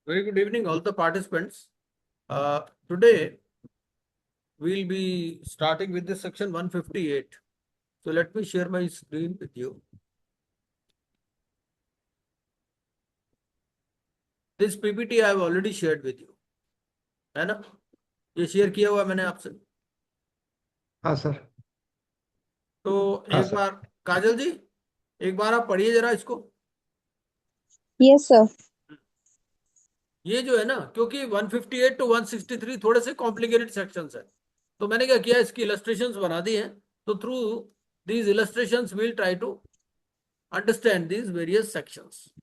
Very good evening, all the participants. Today we'll be starting with the section 158. So let me share my screen with you. This PPT I have already shared with you, है ना? ये share किया हुआ मैंने आपसे. हाँ sir. तो हाँ एक सर। बार काजल जी, एक बार आप पढ़िए जरा इसको. Yes sir. ये जो है ना, क्योंकि 158 टू 163 थोड़े से कॉम्प्लिकेटेड सेक्शंस है, तो मैंने क्या किया, इसकी इलस्ट्रेशंस बना दी हैं. तो through these illustrations will try to understand these various sections.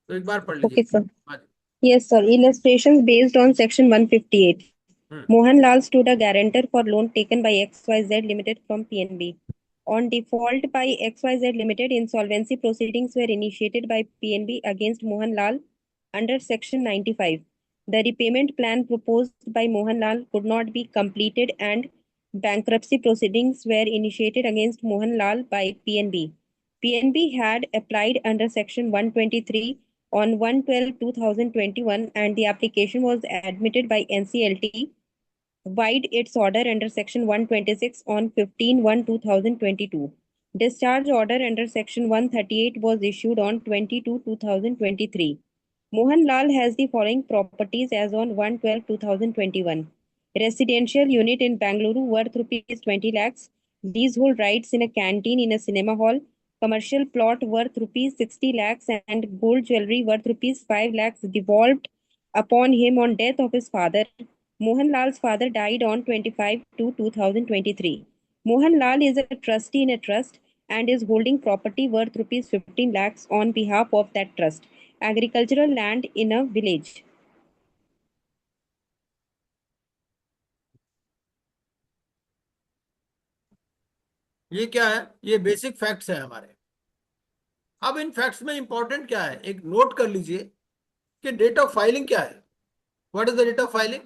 तो एक बार पढ़ लीजिए. Okay sir. हाँ जी. Yes, sir. Illustrations based on Section 158. Hmm. Mohanlal stood a guarantor for loan taken by XYZ Limited from PNB. On default by XYZ Limited, insolvency proceedings were initiated by PNB against Mohanlal under Section 95. The repayment plan proposed by Mohanlal could not be completed and bankruptcy proceedings were initiated against Mohanlal by PNB. PNB had applied under Section 123 on 1/12/2021 and the application was admitted by NCLT vide its order under Section 126 on 15/1/2022. Discharge order under Section 138 was issued on 20/2/2023. Mohan Lal has the following properties as on 1/12/2021. Residential unit in Bangalore worth rupees 20 lakhs. Leasehold rights in a canteen in a cinema hall. Commercial plot worth rupees 60 lakhs and gold jewelry worth rupees 5 lakhs devolved upon him on death of his father. Mohan Lal's father died on 25/2/2023. Mohan Lal is a trustee in a trust and is holding property worth rupees 15 lakhs on behalf of that trust. Agricultural land in a village. ये क्या है? ये basic facts है हमारे. अब इन facts में important क्या है, एक नोट कर लीजिए कि डेट ऑफ फाइलिंग क्या है. What is the date of filing?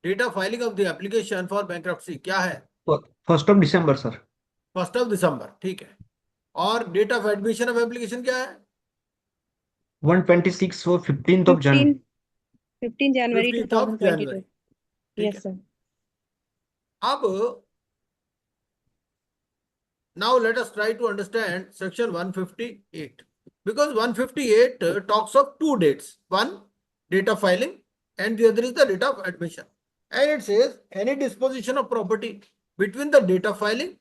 Date of filing of the application for bankruptcy क्या है? 1 सर. 1 दिसंबर, ठीक है. और date of admission of application क्या है? 126 और 15 January 15 2022. ठीक Yes, है. sir. अब now let us try to understand section 158, because 158 talks of two dates, one date of filing and the other is the date of admission, and it says any disposition of property between the date of filing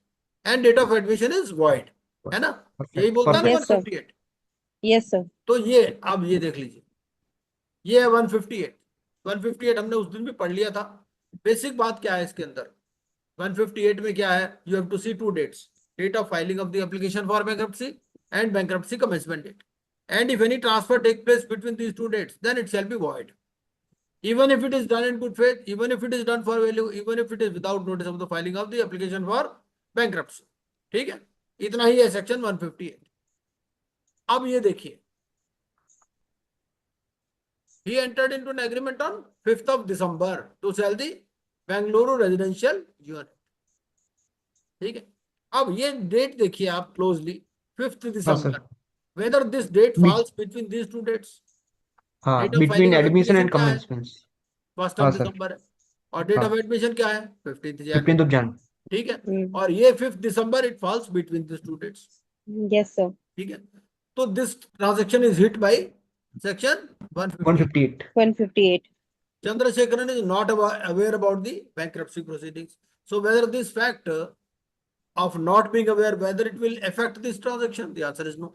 and date of admission is void, है ना? यही perfect बोलता है ना Yes, sir. 158. Yes, sir. तो ये अब ये देख लीजिए, ये है 158. 158 हमने उस दिन भी पढ़ लिया था. बेसिक बात क्या है इसके अंदर? 158 में क्या है? You have to see two dates, date of filing of the application for bankruptcy and bankruptcy commencement date, and if any transfer take place between these two dates, then it shall be void, even if it is done in good faith, even if it is done for value, even if it is without notice of the filing of the application for bankruptcy. ठीक है, इतना ही है section 158. अब ये देखिए, he entered into an agreement on 5th of December to sell the Bengaluru residential unit. ठीक है. अब ये डेट देखिए आप क्लोजली, 5th हाँ दिसंबर. Sir. Whether this date bit falls between these two dates. हाँ, date of between filing of admission application and क्या है? कमेंसमेंट. फर्स्ट ऑफ हाँ सर. दिसंबर है. और डेट हाँ, ऑफ एडमिशन क्या है? 15 जनवरी. 15 ठीक है. Mm. और ये 5th दिसंबर, it falls between this two dates. Yes, sir. ठीक है. तो this transaction is hit by section 158. 158. 158. Chandrasekharan is not aware about the bankruptcy proceedings. So whether this fact of not being aware, whether it will affect this transaction, the answer is no.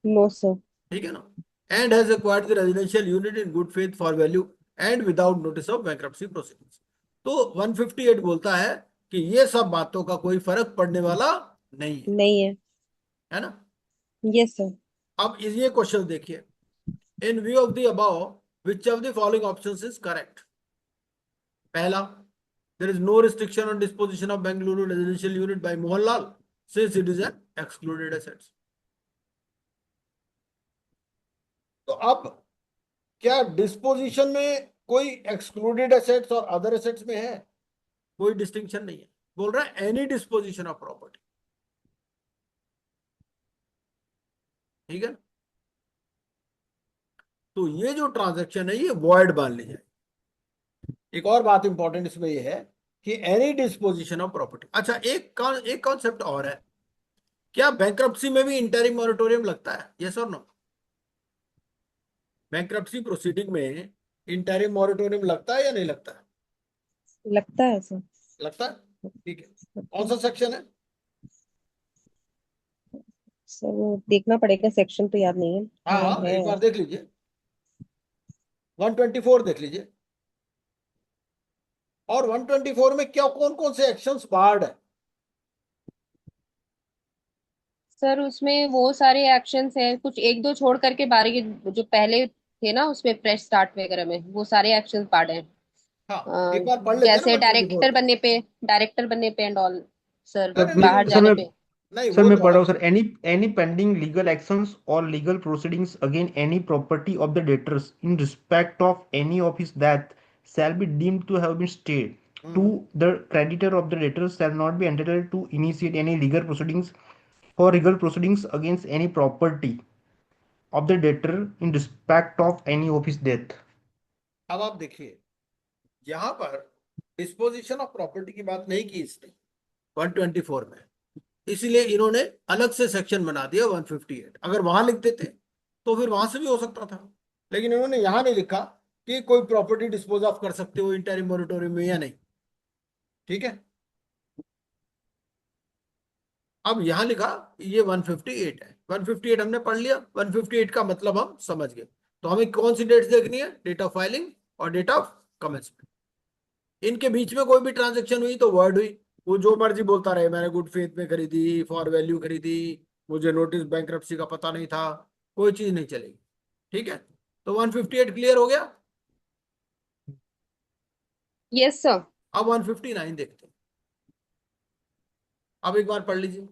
No, sir. ठीक है ना? And has acquired the residential unit in good faith for value and without notice of bankruptcy proceedings. तो 158 बोलता है कि ये सब बातों का कोई फर्क पड़ने वाला नहीं है, नहीं है. है ना? Yes, sir. अब ये क्वेश्चन देखिए, इन view of the above which of the following options is correct? पहला, there is no restriction on disposition of Bengaluru residential unit by Mohanlal since it is an excluded assets. तो अब क्या disposition में कोई excluded assets और other assets में है? कोई डिस्टिंक्शन नहीं है. बोल रहा है एनी डिस्पोजिशन ऑफ प्रॉपर्टी. ठीक है. तो ये जो ट्रांजैक्शन है ये वॉइड मान ली जाए। एक और बात इंपॉर्टेंट इसमें ये है कि एनी डिस्पोजिशन ऑफ प्रॉपर्टी। अच्छा, एक कॉन्सेप्ट और है, क्या बैंक्रप्सी में भी इंटरिम मॉरेटोरियम लगता है? यस और नो? बैंक्रप्सी प्रोसीडिंग में इंटरिम मॉरेटोरियम लगता है या नहीं लगता है? लगता है सर। लगता है, ठीक है। कौन सा सेक्शन है? सर वो देखना पड़ेगा, सेक्शन तो याद नहीं है। हाँ हाँ हाँ, है। एक बार देख लीजिए, 124 देख लीजिए। और 124 में क्या कौन कौन से एक्शंस बार्ड है? सर उसमें वो सारे एक्शंस हैं, कुछ एक दो छोड़ करके बाकी जो पहले थे ना उसमें फ्रेश स्टार्ट वगैरह में वो सारे एक्शंस पार्ट हैं। हाँ, अ, एक बार पढ़ लेते हैं ना जैसे 124 डायरेक्टर को। बनने पे, डायरेक्टर बनने पे एंड ऑल। सर नहीं नहीं बाहर नहीं सर जाने मैं पे। नहीं, सर वो मैं तो पढ़ रहा है। हूँ sir. Any pending legal actions और legal proceedings again any property of the debtors in respect of any of his debts shall be deemed to have been stayed to hmm. the creditor of the debtors shall not be entitled to initiate any legal proceedings or legal proceedings against any property of the debtor in respect of any of his death। अब आप देखिए, यहां पर disposition of property की बात नहीं की इसने 124 में, इसलिए इन्होंने अलग से सेक्शन बना दिया 158। अगर वहां लिख देते तो फिर वहां से भी हो सकता था, लेकिन इन्होंने यहां नहीं लिखा कि कोई प्रॉपर्टी डिस्पोज ऑफ कर सकते हो इंटरिम मॉरेटोरियम में या नहीं। ठीक है, अब यहां लिखा ये 158 है। 158 हमने पढ़ लिया, 158 का मतलब हम समझ गए। तो हमें कौन सी डेट्स देखनी है? डेट ऑफ फाइलिंग और डेट ऑफ कमेंसमेंट। इनके बीच में कोई भी ट्रांजेक्शन हुई तो वर्ड हुई, वो जो मर्जी बोलता रहे, मैंने गुड फेथ में खरीदी, फॉर वैल्यू खरीदी, मुझे नोटिस बैंक्रप्सी का पता नहीं था, कोई चीज नहीं चलेगी। ठीक है, तो 158 क्लियर हो गया। Yes sir. अब 159 देखते हैं। अब एक बार पढ़ लीजिए।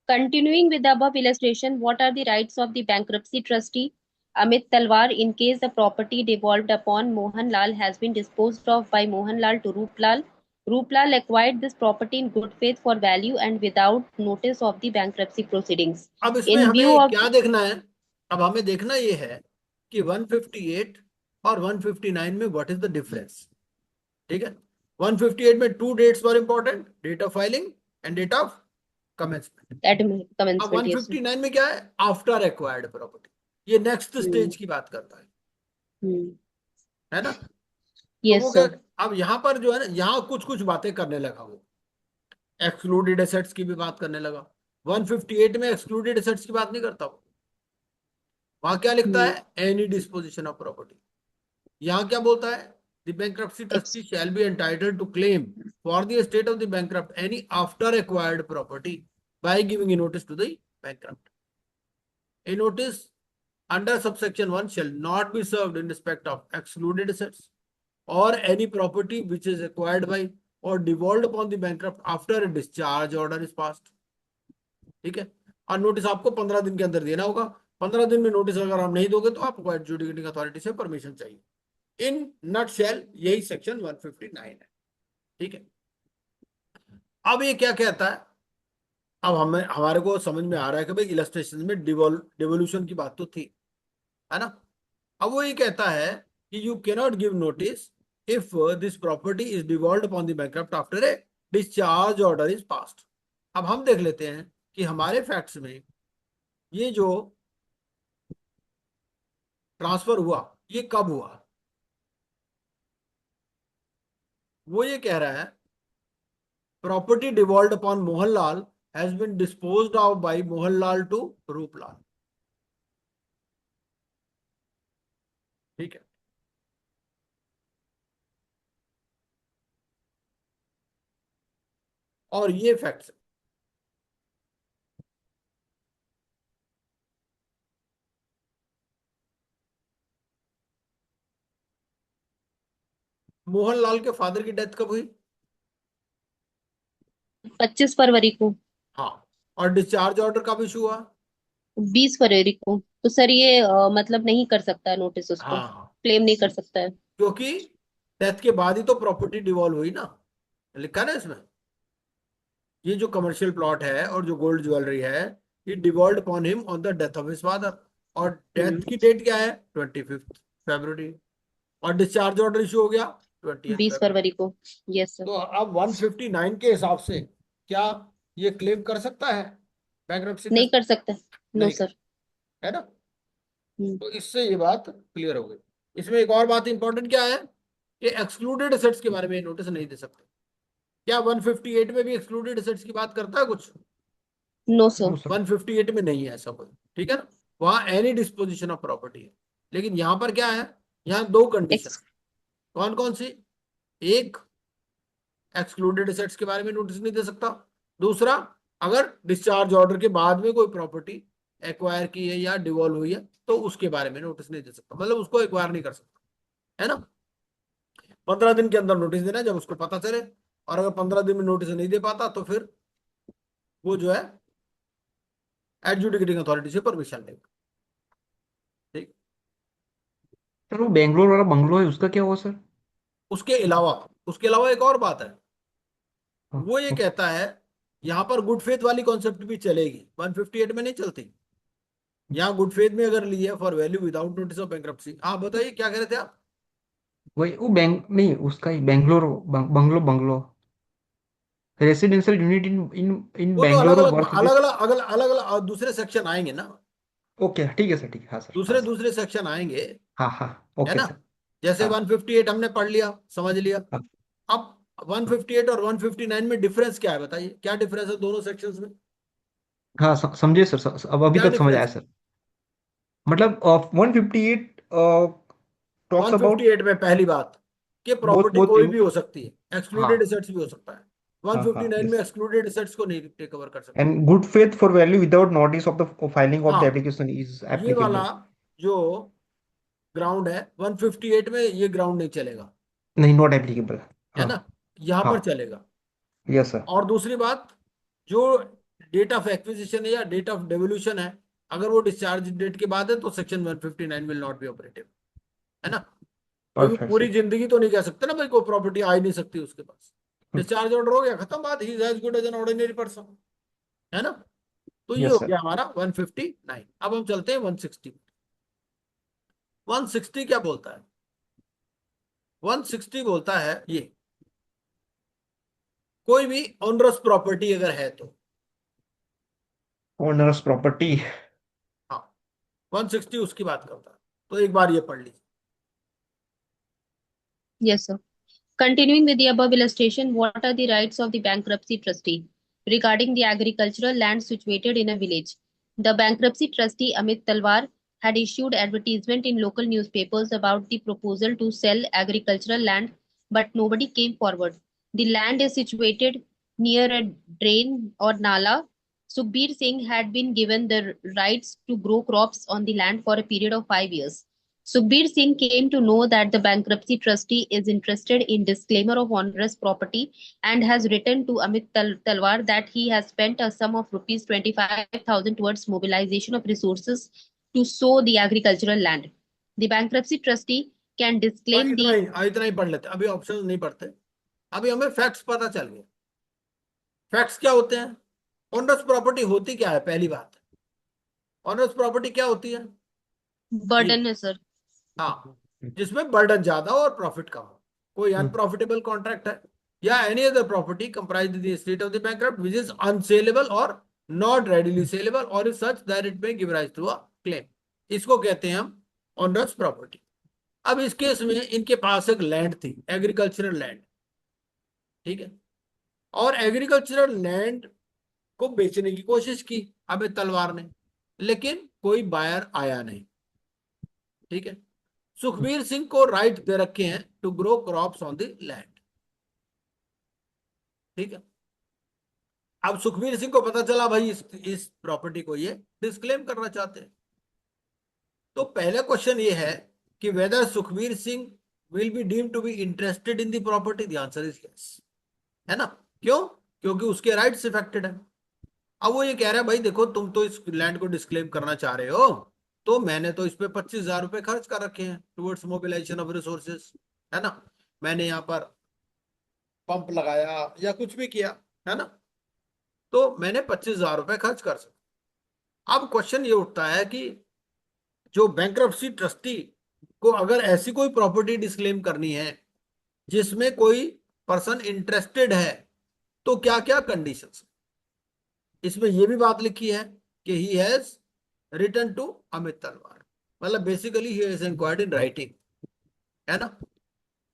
Continuing with the above illustration, what are the rights of the bankruptcy trustee Amit Talwar in case the property devolved upon Mohan Lal has been disposed of by Mohan Lal to Roop Lal? Roop Lal acquired this property in good faith for value and without notice of the bankruptcy proceedings. अब इसमें In view हमें of क्या देखना है? अब हमें देखना ये है कि 158 और 159 में व्हाट इज द डिफरेंस। ठीक है, 158 में two dates were important, date of filing and date of commencement. अब commencement, yes sir. 159 में क्या है? आफ्टर एक्वायर्ड प्रॉपर्टी, ये नेक्स्ट Hmm. स्टेज की बात करता Hmm. है ना? तो वो Yes क्या, sir. अब यहां पर जो है ना, यहाँ कुछ कुछ बातें करने लगा वो, एक्सक्लूडेड एसेट्स की भी बात करने लगा। 158 में एक्सक्लूडेड एसेट्स की बात नहीं करता वो, वहां क्या लिखता Hmm. है? Any disposition of property. यहाँ क्या बोलता है? The bankruptcy Ex- trustee shall be entitled to claim for the estate of the bankrupt any after acquired property by giving a notice to the bankrupt. A notice under subsection 1 shall not be served in respect of excluded assets or any property which is acquired by or devolved upon the bankrupt after a discharge order is passed। ठीक है, और notice आपको 15 दिन के अंदर देना होगा। 15 दिन में नोटिस अगर आप नहीं दोगे तो आपको एडजुडिकेटिंग अथॉरिटी से परमिशन चाहिए। इन नट शेल यही सेक्शन 159 है। ठीक है, अब ये क्या कहता है? अब हमें हमारे को समझ में आ रहा है कि भाई इलस्ट्रेशन में डिवोल्यूशन की बात तो थी, है ना? अब वो ये कहता है कि you cannot give notice if this property is devolved upon the bankrupt after a discharge order is passed. अब हम देख लेते हैं कि हमारे फैक्ट्स में ये जो ट्रांसफर हुआ ये कब हुआ। वो ये कह रहा है property devolved upon Mohanlal has been disposed of by Mohanlal to Ruplal. ठीक है, और ये फैक्ट्स मोहनलाल के फादर की डेथ कब हुई? 25 फरवरी को। हाँ, और डिस्चार्ज ऑर्डर कब इशू हुआ? 20 फरवरी को। तो सर ये मतलब नहीं कर सकता है नोटिस, उसको हाँ, क्लेम नहीं कर सकता है। क्योंकि डेथ के बाद ही तो प्रॉपर्टी डिवॉल्व हुई ना, लिखा ना इसमें। ये जो कमर्शियल प्लॉट है और जो गोल्ड ज्वेलरी है, he devolved upon him on the death of his father, और डेथ की डेट क्या है 25 फरवरी, और डिस्चार्ज ऑर्डर इशू हो गया 20 20 फरवरी। फरवरी को। Yes sir. तो अब 159 के हिसाब से क्या ये क्लेम कर सकता है बैंक्रप्सी नहीं ट्रस्ट? कर सकता। नो नहीं कर, सर। है ना? तो इससे ये बात क्लियर हो गई। इसमें एक और बात इंपॉर्टेंट क्या है कि एक्सक्लूडेड एसेट्स के बारे में नोटिस नहीं दे सकते। क्या 158 में भी एक्सक्लूडेड एसेट्स की बात करता है कुछ? No sir. No sir. 158 में नहीं है ऐसा कोई, ठीक है ना? वहां एनी डिस्पोजिशन ऑफ प्रॉपर्टी है, लेकिन यहां पर क्या है, यहाँ दो कंडीशन। एक्स कौन कौन सी? एक, एक्सक्लूडेड एसेट्स के बारे में नोटिस नहीं दे सकता। दूसरा, अगर डिस्चार्ज ऑर्डर के बाद में कोई प्रॉपर्टी एक्वायर की है या डिवॉल्व हुई है तो उसके बारे में नोटिस नहीं दे सकता, मतलब उसको एक्वायर नहीं कर सकता, है ना? 15 दिन के अंदर नोटिस देना है जब उसको पता चले, और अगर 15 दिन में नोटिस नहीं दे पाता तो फिर वो जो है एडजुडिकेटिंग अथॉरिटी से परमिशन लेगा। ठीक। सर वो बेंगलोर वाला बंगलो है, उसका क्या हुआ सर? उसके अलावा एक और बात है, हाँ, वो ये कहता है यहां पर गुड फेथ वाली कॉन्सेप्ट भी चलेगी, 158 में नहीं चलती। यहाँ गुड फेथ में अगर ली है for value without notice of bankruptcy. हाँ बताइए क्या कह रहे थे आप? वही वो बैंक नहीं, उसका ही Bangalore bungalow bungalow residential unit in in in वो तो अलग बेंगलोर अलग वर्थ अलग रुपीज। अलग अलग अलग अलग दूसरे सेक्शन आएंगे ना, ओके ठीक है सर, ठीक है, हाँ सर, हाँ दूसरे सर। दूसरे सेक्शन आएंगे, हाँ हाँ। है ओके ना? सर। जैसे हाँ 158 हमने पढ़ लिया, समझ लिया। हाँ अब 158 और 159 में डिफरेंस क्या है, बताइए क्या डिफरेंस है दोनों सेक्शंस में? हाँ, समझिए सर, अब अभी क्या तक समझ आया डिफरेंस है? सर। मतलब 158 टॉक्स अबाउट 158 में पहली बात कि बोथ प्रॉपर्टी बोथ। कोई भी हो सकती है, हाँ एक्सक्लूडेड एसेट्स भी हो सकता है। हाँ हाँ 159 में यस। एक्सक्लूडेड एसेट्स को नहीं टेक ओवर कर सकते। And good faith for value without notice of the filing of the हाँ, एप्लीकेशन इज ये वाला एप्लीकेबल। जो ग्राउंड है 158 में ये ग्राउंड नहीं चलेगा, नहीं, नॉट एप्लीकेबल। है हाँ ना? यहां हाँ पर चलेगा। Yes sir. और दूसरी बात, जो डेट ऑफ एक्विजिशन है या डेट ऑफ डेवोल्यूशन है, अगर वो डिस्चार्ज डेट के बाद है तो section 159 will not be operative, है ना? क्योंकि परफेक्ट पूरी सर। जिंदगी तो नहीं कह सकते ना भाई कोई प्रॉपर्टी आ ही नहीं सकती उसके पास। डिस्चार्ज ऑर्डर हो गया, खत्म बात, he is as good as an ordinary person, है ना? तो ये यस हो सर। गया हमारा 159। अब हम चलते हैं 160। 160 क्या बोलता है? 160 बोलता है ये, कोई भी ऑनरस प्रॉपर्टी अगर है तो। Owners property. हाँ, 160 उसकी बात करता है, तो एक बार ये पढ़ लीजिए। Yes, sir. Continuing with the above illustration, what are the rights of the bankruptcy trustee regarding the agricultural land situated in a village? The bankruptcy trustee Amit Talwar had issued advertisement in local newspapers about the proposal to sell agricultural land, but nobody came forward. The land is situated near a drain or nala. Sukhbir Singh had been given the rights to grow crops on the land for a period of 5 years. Sukhbir Singh came to know that the bankruptcy trustee is interested in disclaimer of onerous property and has written to Amit Talwar that he has spent a sum of rupees 25,000 towards mobilization of resources to sow the agricultural land. The bankruptcy trustee can बस disclaim इतना the ही, इतना ही पढ़ लेते, अभी option नहीं पढ़ते। अभी हमें फैक्ट्स पता चल गए। फैक्ट्स क्या होते हैं? ऑनरस प्रॉपर्टी होती क्या है, पहली बात। ऑनरस प्रॉपर्टी क्या होती है? ये, burden, sir. हाँ, जिसमें बर्डन ज्यादा हो और प्रॉफिट कम हो। कोई अनप्रॉफिटेबल कॉन्ट्रैक्ट है, या any other property comprised in the estate of the bankrupt which is unsaleable और नॉट रेडीली सेलेबल और is such that it may give rise to a claim, इसको कहते हैं हम ऑनरस प्रॉपर्टी। अब इस केस में इनके पास एक लैंड थी, एग्रीकल्चरल लैंड, ठीक है? और एग्रीकल्चरल लैंड को बेचने की कोशिश की अमित तलवार ने, लेकिन कोई बायर आया नहीं, ठीक है? सुखबीर सिंह को राइट दे रखे हैं to grow crops on the land, ठीक है? अब सुखबीर सिंह को पता चला भाई इस प्रॉपर्टी को ये डिस्क्लेम करना चाहते हैं। तो पहला क्वेश्चन ये है कि whether Sukhbir Singh will be deem to be interested in the property. The answer is yes, है ना? क्यों? क्योंकि उसके राइट्स इफेक्टेड है। अब वो ये कह रहा है भाई देखो तुम तो इस लैंड को डिस्क्लेम करना चाह रहे हो, तो मैंने तो इस पे 25,000 रुपए खर्च कर रखे हैं टुवर्ड्स मोबिलाइजेशन ऑफ रिसोर्सेज, है ना? मैंने यहाँ पर पंप लगाया या कुछ भी किया, है ना? तो मैंने 25,000 रुपए खर्च कर सकता। अब क्वेश्चन ये उठता है कि जो बैंक्रप्सी ट्रस्टी को अगर ऐसी कोई प्रॉपर्टी डिस्क्लेम करनी है जिसमें कोई पर्सन इंटरेस्टेड है, तो क्या क्या कंडीशंस। इसमें यह भी बात लिखी है कि he has written to Amit Talwar, मतलब basically he has inquired in writing, है ना।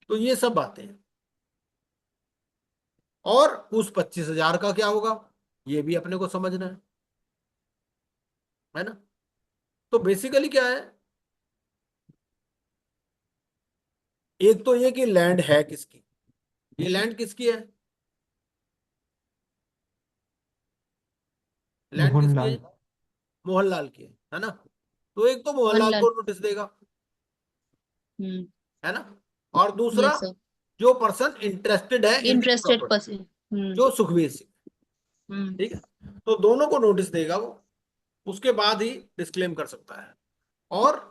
तो ये सब बातें हैं। और उस 25,000 का क्या होगा, ये भी अपने को समझना है ना। तो बेसिकली क्या है, एक तो ये कि लैंड है किसकी, ये लैंड किसकी है, लैंड किसकी है, मोहनलाल। मोहनलाल की है ना। तो एक तो मोहनलाल मोहनलाल। को नोटिस देगा, हम्म। है ना। और दूसरा, यस सर। जो पर्सन इंटरेस्टेड है in this interested property, person. Hmm. जो सुखबीर सिंह, हम्म। ठीक है। तो दोनों को नोटिस देगा वो, उसके बाद ही डिस्क्लेम कर सकता है। और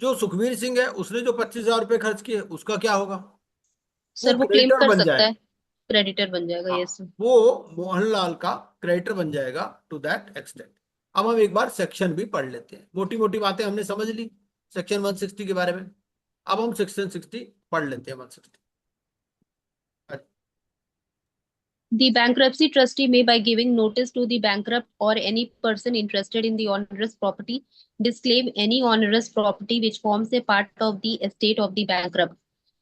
जो सुखबीर सिंह है उसने जो 25,000 रुपये खर्च किए उसका क्या होगा, वो सर वो क्लेम क्रेडिटर कर बन सकता जाएगा। है, क्रेडिटर बन जाएगा। हाँ, यस सर। वो मोहनलाल का क्रेडिटर बन जाएगा टू दैट एक्सटेंट। अब हम एक बार सेक्शन भी पढ़ लेते हैं, मोटी मोटी बातें हमने समझ ली सेक्शन 160 के बारे में। अब हम सेक्शन 60 पढ़ लेते हैं, 160। The bankruptcy trustee may, by giving notice to the bankrupt or any person interested in the onerous property, disclaim any onerous property which forms a part of the estate of the bankrupt.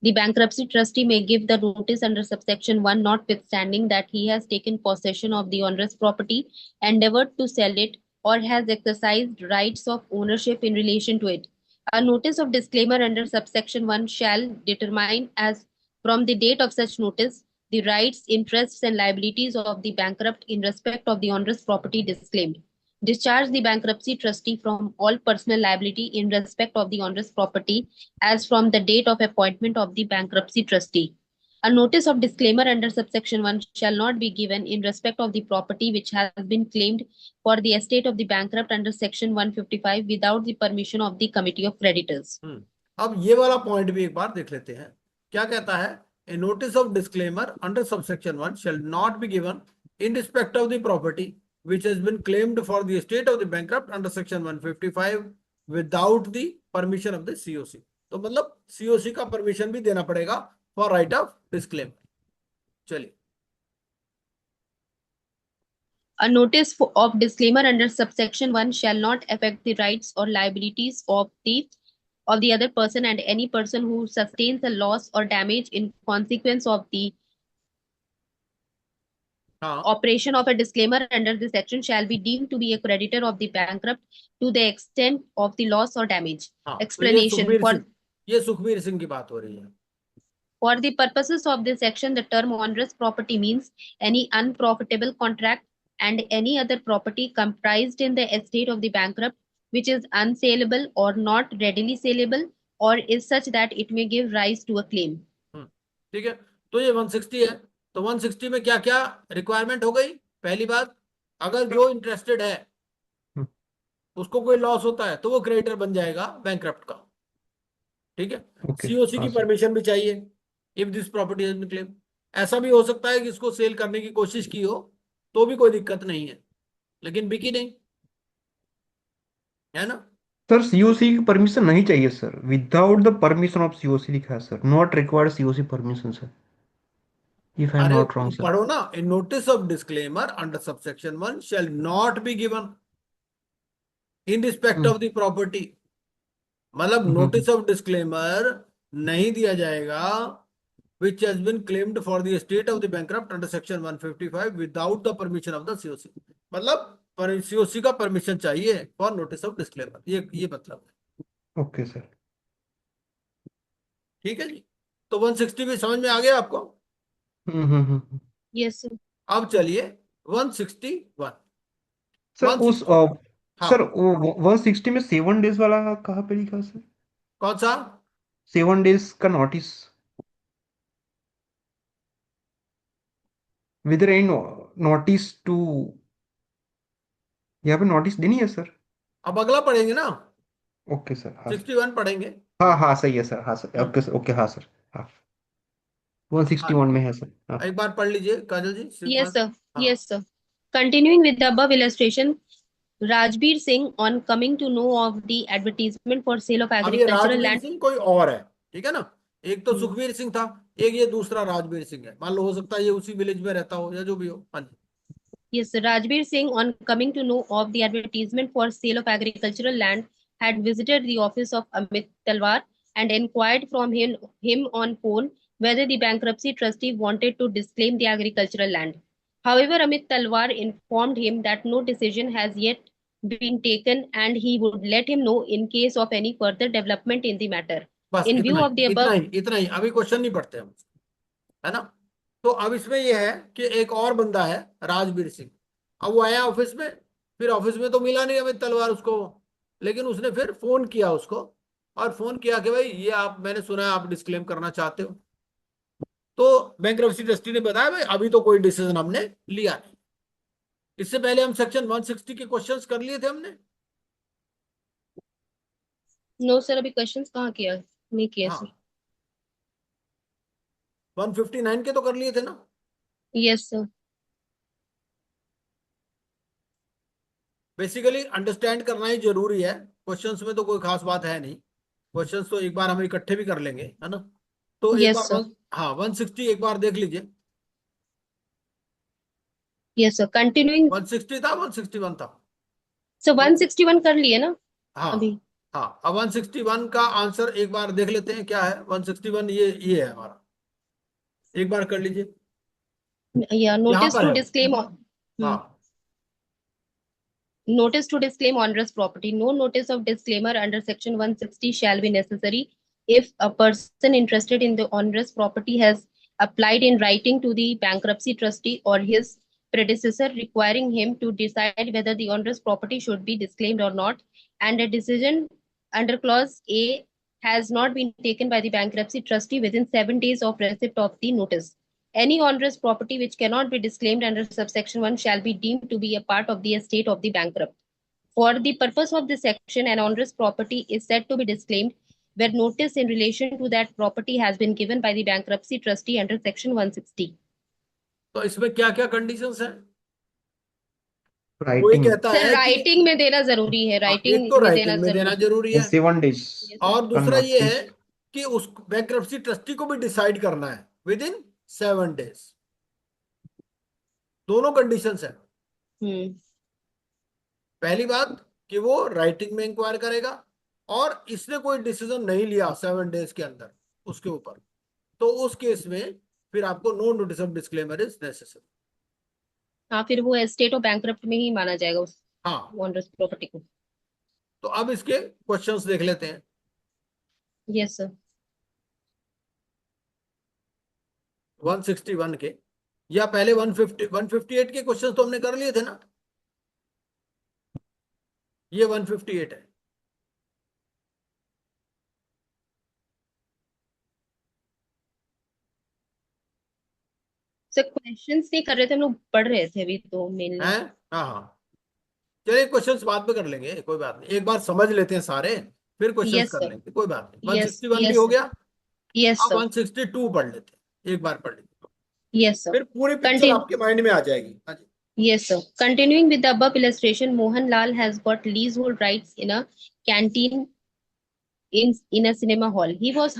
The bankruptcy trustee may give the notice under subsection 1, notwithstanding that he has taken possession of the onerous property, endeavored to sell it, or has exercised rights of ownership in relation to it. A notice of disclaimer under subsection 1 shall determine as from the date of such notice the rights, interests, and liabilities of the bankrupt in respect of the onerous property disclaimed. Discharge the bankruptcy trustee from all personal liability in respect of the onerous property as from the date of appointment of the bankruptcy trustee. A notice of disclaimer under subsection 1 shall not be given in respect of the property which has been claimed for the estate of the bankrupt under section 155 without the permission of the committee of creditors. अब ये वाला point भी एक बार देख लेते हैं, क्या कहता है। A notice of disclaimer under subsection 1 shall not be given in respect of the property which has been claimed for the estate of the bankrupt under section 155 without the permission of the COC। तो मतलब COC का permission भी देना पड़ेगा for right of disclaimer. चलिए, A notice of disclaimer under subsection 1 shall not affect the rights or liabilities of the other person, and any person who sustains a loss or damage in consequence of the हाँ, operation of a disclaimer under this section shall be deemed to be a creditor of the bankrupt to the extent of the loss or damage. हाँ। तो ये Explanation. Sukhbir Singh, ये सुखबीर सिंह की बात हो रही है। For the purposes of this section, the term onerous property means any unprofitable contract and any other property comprised in the estate of the bankrupt which is unsaleable or not readily saleable or is such that it may give rise to a claim. ठीक है। तो ये 160 है। तो 160 में क्या क्या requirement हो गई। पहली बात, अगर जो इंटरेस्टेड है उसको कोई लॉस होता है तो वो क्रेडिटर बन जाएगा बैंकरप्ट का, ठीक है। ओके। COC हाँ की सर। परमिशन भी चाहिए if this property has been claim. ऐसा भी हो सकता है कि इसको सेल करने की कोशिश की हो तो भी कोई दिक्कत नहीं है, लेकिन बिकी नहीं, है ना। सर सीओसी की परमिशन नहीं चाहिए sir, without the permission of COC लिखा है sir, not required COC permission sir, if I am अरे नॉट रॉन्ग सर। पढ़ो ना, इन notice of disclaimer under subsection 1 shall not be given in respect of the property, मतलब notice of disclaimer नहीं दिया जाएगा which has been claimed for the estate of the bankrupt under section 155 without the permission of the COC। मतलब COC का permission चाहिए for notice of disclaimer, ये मतलब है। Okay sir. ठीक है जी। तो 160 भी समझ में आ गया आपको। Yes, sir. अब चलिए 161। सर उस 160, हाँ। सर 160 में 7 डेज वाला कहाँ पे लिखा है सर? कौन सा। 7 डेज का notice, with any notice to, यहाँ पे नोटिस देनी है सर? अब अगला पढ़ेंगे ना, ओके सर, हाँ सर। 61 पढ़ेंगे। हाँ हाँ सही है सर, हाँ सर, हम्म, ओके सर, ओके, हाँ सर। हाँ, हाँ, 161 में है सर, हाँ। एक बार पढ़ लीजिए काजल जी, Yes, sir. हाँ। Yes, sir. Continuing with the above illustration, Rajbir Singh, on coming to know of the advertisement for sale of अब ये agricultural राजवीर land. सिंह कोई और है, ठीक है ना। एक तो हम्म। सुखवीर सिंह था, एक ये दूसरा राजवीर सिंह है। मान लो हो सकता है ये उसी विलेज में रहता हो या जो भी हो। हाँ जी। Yes, Rajbir Singh, on coming to know of the advertisement for sale of agricultural land, had visited the office of Amit Talwar and inquired from him on phone whether the bankruptcy trustee wanted to disclaim the agricultural land. However, Amit Talwar informed him that no decision has yet been taken and he would let him know in case of any further development in the matter. बस In इतना view he, of the इतना above, ही, इतना ही। अभी question नहीं पढ़ते हम, है ना। तो अब इसमें यह है कि एक और बंदा है राजवीर सिंह। अब वो आया ऑफिस में, फिर ऑफिस में तो मिला नहीं अमित तलवार उसको, लेकिन उसने फिर फोन किया उसको, और फोन किया कि भाई ये आप, मैंने सुना है आप डिस्क्लेम करना चाहते हो। तो बैंक्रप्सी ट्रस्टी ने बताया भाई अभी तो कोई डिसीजन हमने लिया नहीं। इससे पहले हम सेक्शन 160 के क्वेश्चंस कर लिए थे हमने। no sir, अभी क्वेश्चंस कहाँ किया, नहीं किया हाँ, सर। 159 के तो कर लिए थे ना। Yes sir. बेसिकली अंडरस्टैंड करना ही जरूरी है, क्वेश्चंस में तो कोई खास बात है नहीं। क्वेश्चंस तो एक बार हम इकट्ठे भी कर लेंगे, है ना। तो एक Yes बार sir. हाँ 160 एक बार देख लीजिए। Yes sir. Continuing. 160 था, 161 था। So तो 161 कर लिए ना अभी। हाँ, हाँ, अब 161 का आंसर एक बार देख लेते हैं क्या है। 161 ये है हमारा, एक बार कर लीजिए। Yeah, यहाँ notice पर to है। disclaim हाँ, notice to disclaim onerous property. No notice of disclaimer under section 160 shall be necessary if a person interested in the onerous property has applied in writing to the bankruptcy trustee or his predecessor requiring him to decide whether the onerous property should be disclaimed or not, and a decision under clause A has not been taken by the bankruptcy trustee within 7 days of receipt of the notice. Any onerous property which cannot be disclaimed under subsection 1 shall be deemed to be a part of the estate of the bankrupt. For the purpose of this section, an onerous property is said to be disclaimed where notice in relation to that property has been given by the bankruptcy trustee under section 160. तो इसमें क्या क्या conditions हैं। कोई Writing कहता sir है कि writing में देना जरूरी है, हाँ, एक तो राइटिंग में देना राइटिंग में देना जरूरी जरूरी in है, 7 days है। और का दूसरा ये है notice. कि उस बैंक्रप्सी ट्रस्टी को भी डिसाइड करना है विद इन 7 days। दोनों कंडीशंस है। हम्म। पहली बात कि वो राइटिंग में इंक्वायर करेगा, और इसने कोई डिसीजन नहीं लिया 7 days के अंदर उसके ऊपर, तो उस केस में फिर आपको no notice of disclaimer is necessary. हाँ, फिर वो एस्टेट ऑफ बैंकरप्ट में ही माना जाएगा उस हाँ, ओनरस प्रॉपर्टी को। तो अब इसके क्वेश्चंस देख लेते हैं। Yes sir. 161 के, या पहले 158 के क्वेश्चंस तो हमने कर लिए थे ना। ये 158 है। सर क्वेश्चंस नहीं कर रहे थे हम लोग, पढ़ रहे थे अभी तो मेनली। हैं, हाँ हाँ, चलिए क्वेश्चंस बाद में कर लेंगे, कोई बात नहीं, एक बार समझ लेते हैं सारे, फिर क्वेश्चंस यस कर सर। लेंगे, कोई बात नहीं। यस 161 भी यस हो गया। यस अब सर। 162 पढ़ लेते हैं, एक बार पढ़ लेते हैं, यस सर। फिर पूरी पिक्चर कंटिन्यू। आपके माइंड में आ जाएगी। हाँ जी। Yes, sir. Continuing with the above illustration, Mohan Lal has got leasehold rights in a canteen in a cinema hall. He has,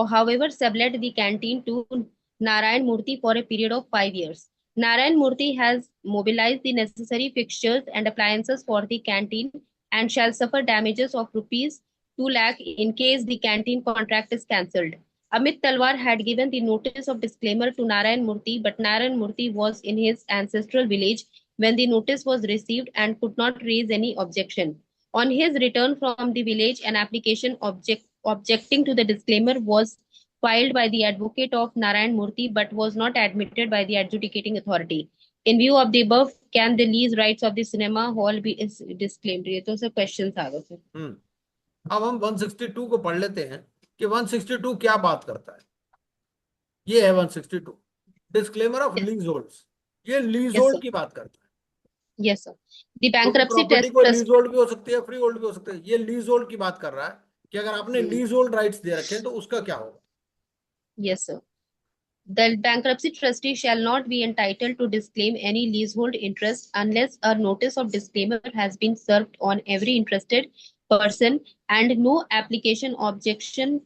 however, sublet the canteen to Narayan Murthy for a period of 5 years. Narayan Murthy has mobilized the necessary fixtures and appliances for the canteen and shall suffer damages of rupees 2 lakh in case the canteen contract is cancelled. Amit Talwar had given the notice of disclaimer to Narayan Murthy, but Narayan Murthy was in his ancestral village when the notice was received and could not raise any objection. On his return from the village, an application objecting to the disclaimer was filed by the advocate of Narayan Murthy but was not admitted by the adjudicating authority. In view of the above, can the lease rights of the cinema hall be disclaimed? ये तो sir question आ गए sir. अब हम 162 को पढ़ लेते हैं कि 162 क्या बात करता है। ये है 162, डिस्क्लेमर ऑफ लीज होल्ड्स। ये लीज Yes होल्ड sir. की बात करता है, Yes sir. The क्योंकि bankruptcy प्रॉपर्टी test को लीज trust. होल्ड भी हो सकती है, फ्री होल्ड भी हो सकती है। ये लीज होल्ड की बात कर रहा है कि अगर आपने लीज होल्ड राइट्स दे रखे हैं तो उसका क्या होगा। Yes sir. The bankruptcy trustee shall not be entitled to disclaim any leasehold interest unless a notice of disclaimer has been served on every interested person and no application objection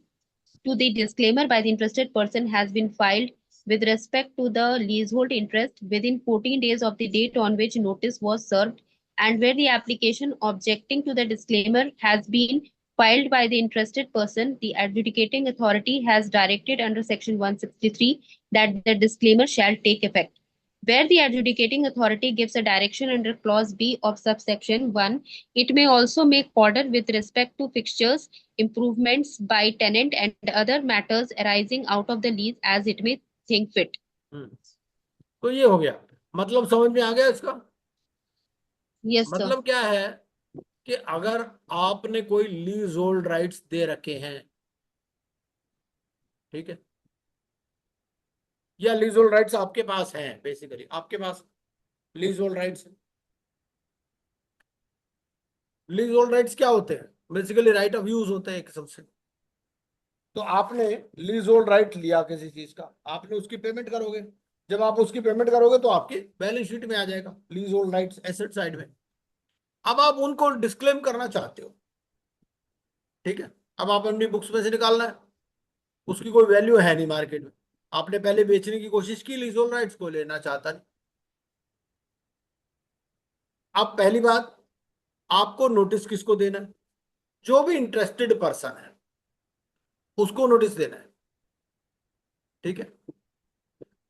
to the disclaimer by the interested person has been filed with respect to the leasehold interest within 14 days of the date on which notice was served, and where the application objecting to the disclaimer has been filed by the interested person, the adjudicating authority has directed under Section 163 that the disclaimer shall take effect. Where the adjudicating authority gives a direction under Clause B of subsection 1, it may also make order with respect to fixtures, improvements by tenant, and other matters arising out of the lease as it may think fit. तो ये हो गया, मतलब समझ में आ गया इसका? Yes, sir. मतलब क्या है कि अगर आपने कोई लीज होल्ड राइट्स दे रखे हैं, ठीक है, या लीज होल्ड राइट्स आपके पास हैं, बेसिकली आपके पास leasehold rights. Leasehold rights क्या होते हैं? बेसिकली राइट ऑफ यूज होते हैं एक किस्म से। तो आपने लीज होल्ड राइट लिया किसी चीज का, आपने उसकी पेमेंट करोगे, जब आप उसकी पेमेंट करोगे तो आपकी बैलेंस शीट में आ जाएगा lease hold rights asset side में। अब आप उनको डिस्क्लेम करना चाहते हो, ठीक है, अब आप अपनी बुक्स में से निकालना है, उसकी कोई वैल्यू है नहीं मार्केट में, आपने पहले बेचने की कोशिश की, लीज होल्ड राइट्स को लेना चाहता नहीं। अब पहली बात, आपको नोटिस किसको देना है? जो भी इंटरेस्टेड पर्सन है उसको नोटिस देना है, ठीक है,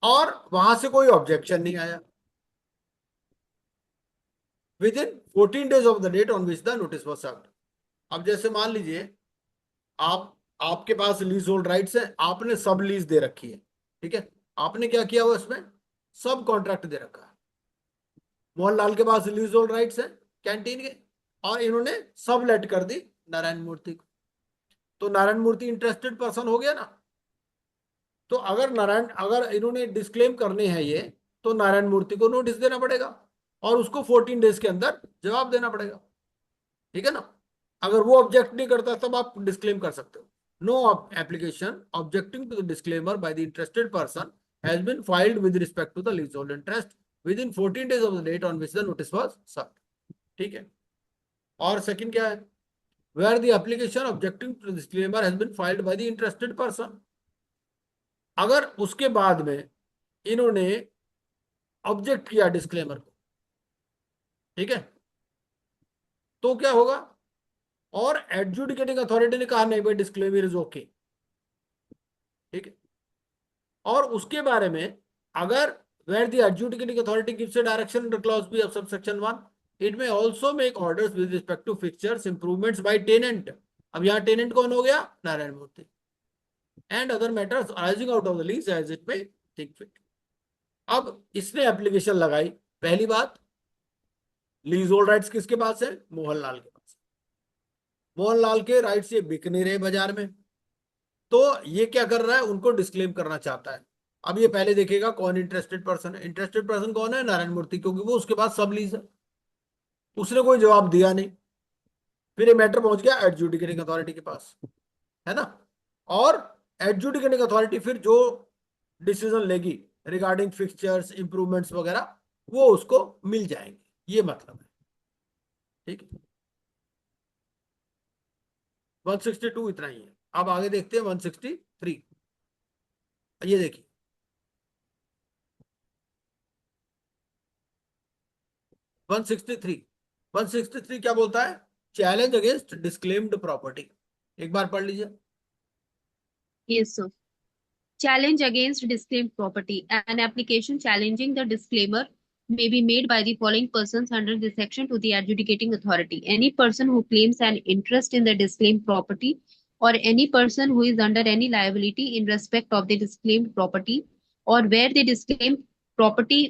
और वहां से कोई ऑब्जेक्शन नहीं आया, within 14 days of the date on which the notice was served. अब जैसे मान लीजिए आपके पास लीज होल्ड राइट्स है, आपने सब लीज दे रखी है, ठीक है, आपने क्या किया हुआ इसमें सब कॉन्ट्रैक्ट दे रखा है। मोहनलाल के पास लीज होल्ड राइट्स है कैंटीन के, और इन्होंने सब लेट कर दी नारायण मूर्ति को, तो नारायण मूर्ति इंटरेस्टेड पर्सन हो गया ना। तो अगर इन्होंने डिस्क्लेम करने हैं ये, तो नारायण मूर्ति को नोटिस देना पड़ेगा और उसको 14 days के अंदर जवाब देना पड़ेगा, ठीक है ना। अगर वो ऑब्जेक्ट नहीं करता तब आप डिस्क्लेम कर सकते हो। No application objecting to the disclaimer by the interested person has been filed with respect to the leasehold interest within 14 days of the date on which the notice was served, ठीक है। और second क्या है? Where the application objecting to the disclaimer has been filed by the interested person, अगर उसके बाद में इन्होंने ऑब्जेक्ट किया डिस्क्लेमर को, ठीक है, तो क्या होगा? और एडजुडिकेटिंग अथॉरिटी ने कहा नहीं भाई डिस्क्लेमर इज ओके, ठीक है, और उसके बारे में अगर where the adjudicating authority gives a direction under clause B of subsection 1, it may also make orders with respect to fixtures improvements by tenant. अब यहाँ टेनेंट कौन हो गया? Narayan Murthy. And other matters arising out of the lease as it may think fit. अब इसने application लगाई, पहली बात लीज होल्ड राइट्स किसके पास है? मोहनलाल के पास। मोहनलाल के राइट्स ये बिक नहीं रहे बाजार में, तो ये क्या कर रहा है? उनको डिस्क्लेम करना चाहता है। अब ये पहले देखेगा कौन इंटरेस्टेड पर्सन है। इंटरेस्टेड पर्सन कौन है? नारायण मूर्ति, क्योंकि वो उसके पास सब लीज है। उसने कोई जवाब दिया नहीं, फिर ये मैटर पहुंच गया एडजुडिकेटिंग अथॉरिटी के पास, है ना। और एडजुडिकेटिंग अथॉरिटी फिर जो डिसीजन लेगी रिगार्डिंग फिक्सचर्स इंप्रूवमेंट्स वगैरह वो उसको मिल जाएंगे, ये मतलब है, ठीक है। 162 इतना ही है। अब आगे देखते हैं 163। ये देखिए 163 क्या बोलता है? Challenge against disclaimed property. एक बार पढ़ लीजिए। Yes, sir. Challenge against disclaimed property. An application challenging the disclaimer may be made by the following persons under this section to the adjudicating authority. Any person who claims an interest in the disclaimed property, or any person who is under any liability in respect of the disclaimed property, or where the disclaimed property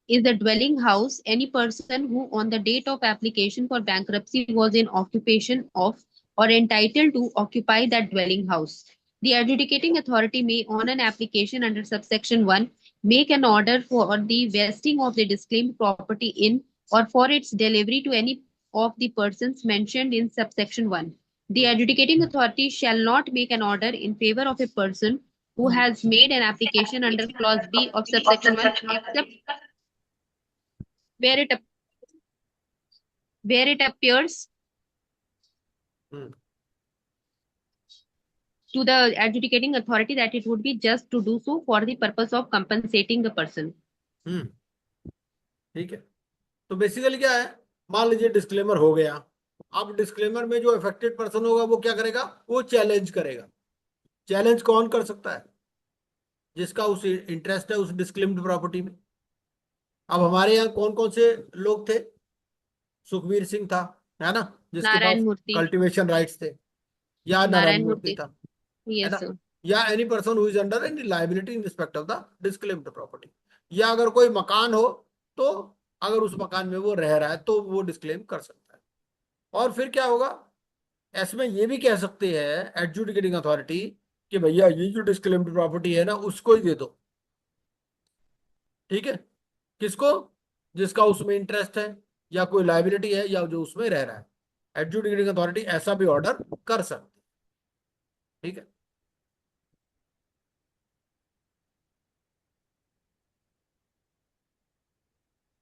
is the dwelling house, any person who on the date of application for bankruptcy was in occupation of or entitled to occupy that dwelling house. The adjudicating authority may, on an application under subsection 1, make an order for the vesting of the disclaimed property in or for its delivery to any of the persons mentioned in subsection 1. The adjudicating authority shall not make an order in favor of a person who has made an application under clause B of subsection 1 except where it appears hmm to the adjudicating authority that it would be just to do so for the purpose of compensating the person. हम्म ठीक है। तो basically क्या है, मान लीजिए disclaimer हो गया। अब डिस्क्लेमर में जो अफेक्टेड पर्सन होगा वो क्या करेगा, वो चैलेंज करेगा। चैलेंज कौन कर सकता है, जिसका उस इंटरेस्ट है उस डिस्क्लेम्ड प्रॉपर्टी में। अब हमारे यहाँ कौन कौन से लोग थे, सुखवीर सिंह था, है ना, जिसके नारायण पास मूर्ति, कल्टीवेशन राइट्स थे, या नारायण नारायण मूर्ति मूर्ति, था, है yes ना, sir. या any person who is under any liability in respect of the disclaimed property, या अगर कोई मकान हो तो अगर उस मकान में वो रह रहा है तो वो डिस्क्लेम कर सकता है। और फिर क्या होगा, इसमें ये भी कह सकते हैं एडजुडिकेटिंग अथॉरिटी कि भैया ये जो डिस्क्लेम्ड प्रॉपर्टी है ना उसको ही दे दो। ठीक है, किसको, जिसका उसमें इंटरेस्ट है या कोई लायबिलिटी है या जो उसमें रह रहा है। एडजुडिकेटिंग अथॉरिटी ऐसा भी ऑर्डर कर सकती है। ठीक है,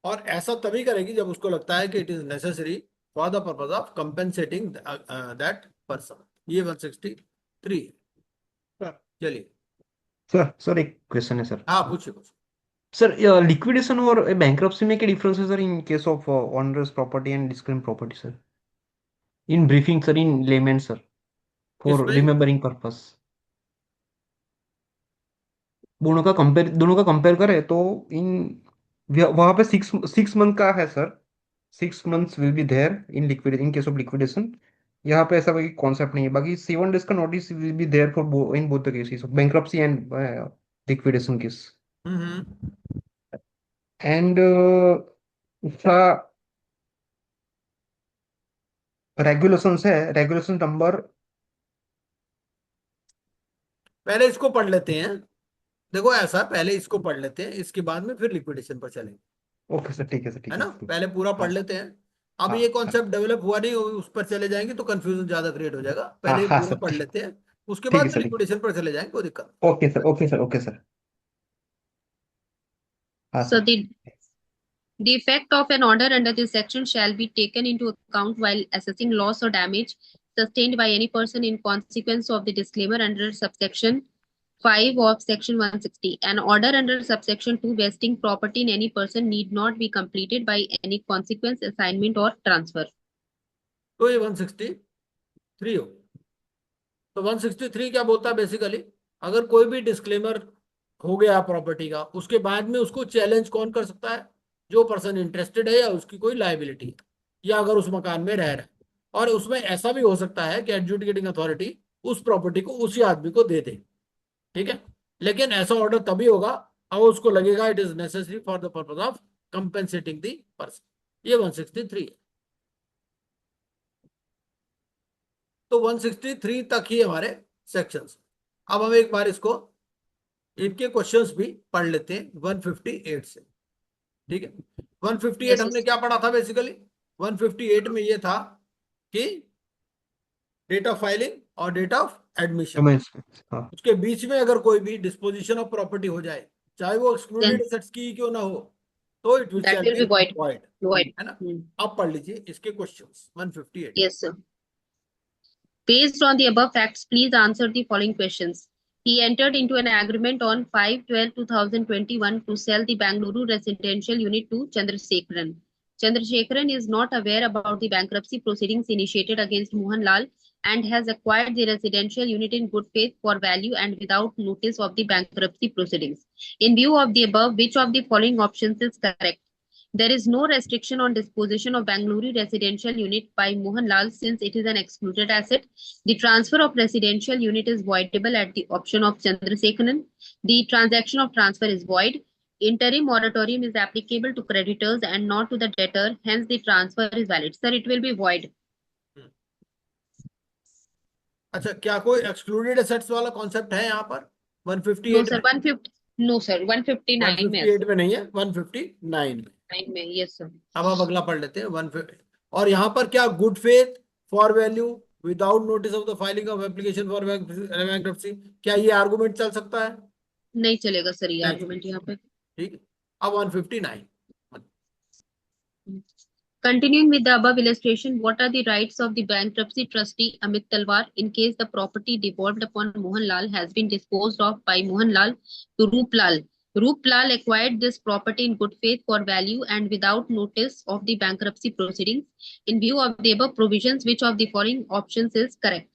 और ऐसा तभी करेगी जब उसको लगता है कि it is necessary for the purpose of compensating that person. ये 163। चलिए, सर एक क्वेश्चन है सर। हाँ पूछिए पूछिए। सर लिक्विडेशन और बैंक्रप्सी में क्या डिफरेंस है sir in case of onerous property and disclaim property sir? In briefing sir, in lemon sir, for इसमें रिमेम्बरिंग पर्पस। दोनों का कंपेयर करें तो इन वहां पे 6 मंथ का है sir. 6 months will be there in liquid, in case of liquidation. यहाँ पे ऐसा कोई कॉन्सेप्ट नहीं है। बाकी 7 डेज का notice will be there for in both the cases of bankruptcy and liquidation case. Hmm and उसका रेगुलेशंस है, रेगुलेशन नंबर। पहले इसको पढ़ लेते हैं। देखो ऐसा, पहले इसको पढ़ लेते हैं, इसके बाद में फिर लिक्विडेशन पर चलेंगे। ओके सर, ठीक है सर, है ठीक है ना, सर, ठीक है। पहले पूरा हाँ पढ़ लेते हैं। अब हाँ ये हाँ कॉन्सेप्ट डेवलप हुआ नहीं, उस पर चले जाएंगे तो कंफ्यूजन ज्यादा क्रिएट हो जाएगा। हाँ पहले ये हाँ पूरा सर, पढ़ ठीक। लेते हैं, उसके ठीक है बाद में सर, ठीक। लिक्विडेशन पर चले जाएंगे, कोई दिक्कत नहीं। Okay sir, okay sir, okay sir. हाँ So sir. the effect of an order under this section shall be taken into account while assessing loss or damage sustained by any person in consequence of the disclaimer under subsection 5 of section 160. An order under subsection 2 vesting property in any person need not be completed by any consequence, assignment or transfer. तो ये 163 हो। तो 163 क्या बोलता है basically, अगर कोई भी डिस्क्लेमर हो गया प्रॉपर्टी का, उसके बाद में उसको चैलेंज कौन कर सकता है, जो पर्सन इंटरेस्टेड है या उसकी कोई लायबिलिटी है, या अगर उस मकान में रह रहा है। और उसमें ऐसा भी हो सकता है कि एडजुडिकेटिंग अथॉरिटी उस प्रॉपर्टी को उसी आदमी को दे दे। ठीक है, लेकिन ऐसा ऑर्डर तभी होगा और उसको लगेगा it is necessary for the purpose of compensating the person. ये 163 है। तो 163 तक ही हमारे सेक्शंस। अब हम एक बार इसको, इनके क्वेश्चंस भी पढ़ लेते हैं 158 से। ठीक है, 158 Yes, हमने yes. क्या पढ़ा था बेसिकली, 158 में ये था कि डेट ऑफ फाइलिंग और डेट ऑफ एडमिशन, हाँ। उसके बीच में अगर कोई भी डिस्पोजिशन ऑफ प्रॉपर्टी हो जाए, चाहे वो एक्सक्लूडेड Then एसेट्स की क्यों ना हो, तो it will that shall will be be void. Void. Void. है ना, Hmm. अब पढ़ लीजिए इसके questions 158। Yes, sir. Based on the above facts, please answer the following questions. He entered into an agreement on 5/12/2021 to sell the Bangalore residential unit to Chandrasekaran. Chandrasekaran is not aware about the bankruptcy proceedings initiated against Mohan Lal and has acquired the residential unit in good faith for value and without notice of the bankruptcy proceedings. In view of the above, which of the following options is correct? There is no restriction on disposition of Bangalore residential unit by Mohan Lal since it is an excluded asset. The transfer of residential unit is voidable at the option of Chandrasekaran. The transaction of transfer is void. Interim moratorium is applicable to creditors and not to the debtor. Hence, the transfer is valid. Sir, it will be void. अच्छा, क्या कोई excluded assets वाला concept है यहाँ पर No, 158 sir. में? 150. No, sir. 159 में है, sir. 158 में नहीं है, 159 में। 9 में. Yes, sir. अब आप अगला पढ़ लेते हैं 150। और यहाँ पर क्या good faith for value without notice of the filing of application for bankruptcy, क्या ये आर्गुमेंट चल सकता है? नहीं चलेगा सर ये नहीं आर्गुमेंट यहाँ पे। ठीक है। अब 159, Continuing with the above illustration, what are the rights of the bankruptcy trustee Amit Talwar in case the property devolved upon Mohan Lal has been disposed of by Mohan Lal to Roop Lal? Roop Lal acquired this property in good faith for value and without notice of the bankruptcy proceedings. In view of the above provisions, which of the following options is correct?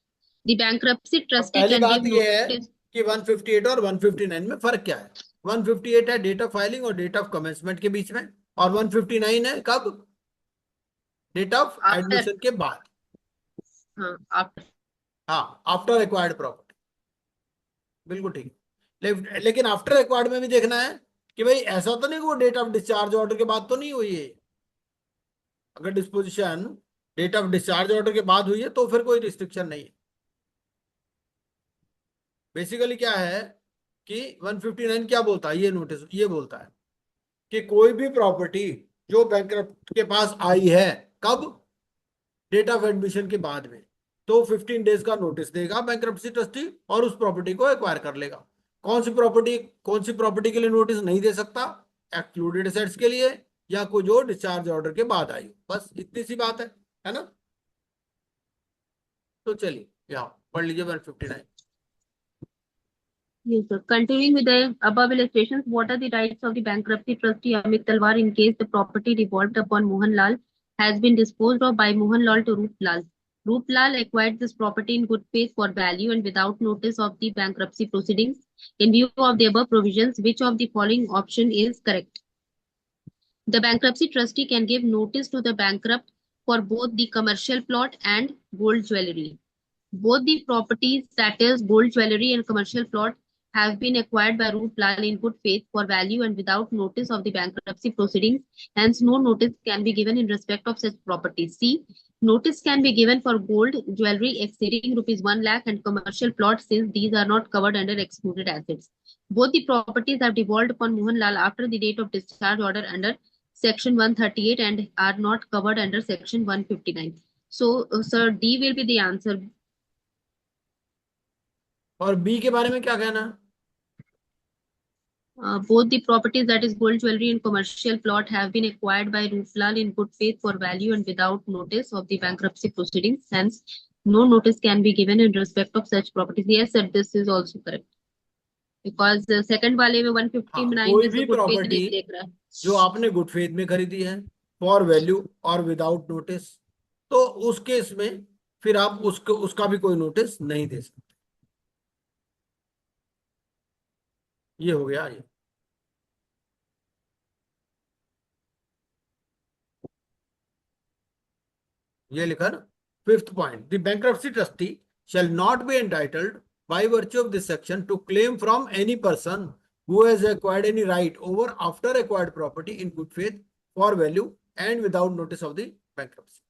The bankruptcy अब trustee पहली can बात give ये है notice. कि 158 और 159 में फर्क क्या है? 158 है डेट ऑफ फाइलिंग और डेट ऑफ कमेंसमेंट के बीच में, और 159 है कब? डेट ऑफ After, एडमिशन के बाद। हाँ after. हाँ, आफ्टर एक्वायर्ड प्रॉपर्टी, बिल्कुल ठीक है। लेकिन आफ्टर एक्वायर्ड में भी देखना है कि भाई ऐसा तो नहीं कि वो डेट ऑफ डिस्चार्ज ऑर्डर के बाद तो नहीं हुई है। अगर disposition date of discharge order के बाद हुई है तो फिर कोई रिस्ट्रिक्शन नहीं है। बेसिकली क्या है कि 159 क्या बोलता है, ये नोटिस ये बोलता है कि कोई भी प्रॉपर्टी जो बैंकरप्ट के पास आई है, कब? डेट ऑफ एडमिशन के बाद में, तो 15 डेज का नोटिस देगा बैंकरप्सी ट्रस्टी और उस प्रॉपर्टी को एक्वायर कर लेगा। कौन सी प्रॉपर्टी के लिए नोटिस नहीं दे सकता? एक्सक्लूडेड एसेट्स के लिए, या कोई जो डिस्चार्ज ऑर्डर के बाद आई, बस इतनी सी बात है ना? तो चलिए यहाँ पढ़ लीजिए 159। Yes, sir. Continuing with the above illustrations, what are the rights of the bankruptcy trustee Amit Talwar in case the property devolved upon Mohan Lal has been disposed of by Mohan Lal to Roop Lal? Roop Lal acquired this property in good faith for value and without notice of the bankruptcy proceedings. In view of the above provisions, which of the following option is correct? The bankruptcy trustee can give notice to the bankrupt for both the commercial plot and gold jewelry. Both the properties, that is gold jewelry and commercial plot, have been acquired by Roop Lal in good faith for value and without notice of the bankruptcy proceedings. Hence, no notice can be given in respect of such properties. C. Notice can be given for gold jewelry exceeding rupees 1 lakh and commercial plots since these are not covered under excluded assets. Both the properties have devolved upon Mohan Lal after the date of discharge order under Section 138 and are not covered under Section 159. So, sir, D will be the answer. और B के बारे में क्या कहना है? Both the properties, that is gold jewelry and commercial plot, have been acquired by Roop Lal in good faith for value and without notice of the bankruptcy proceedings. Hence, no notice can be given in respect of such properties. Yes, sir, this is also correct. Because second वाले में 159 कोई में भी से good faith property नहीं देख रहा है. जो आपने गुड फेथ में खरीदी है फॉर वैल्यू और विदाउट नोटिस, तो उस केस में फिर आप उसका भी कोई नोटिस नहीं दे सकते। ये हो गया ये लिखा ना। Fifth point, the bankruptcy trustee shall not be entitled by virtue of this section to claim from any person who has acquired any right over after acquired property in good faith for value and without notice of the bankruptcy.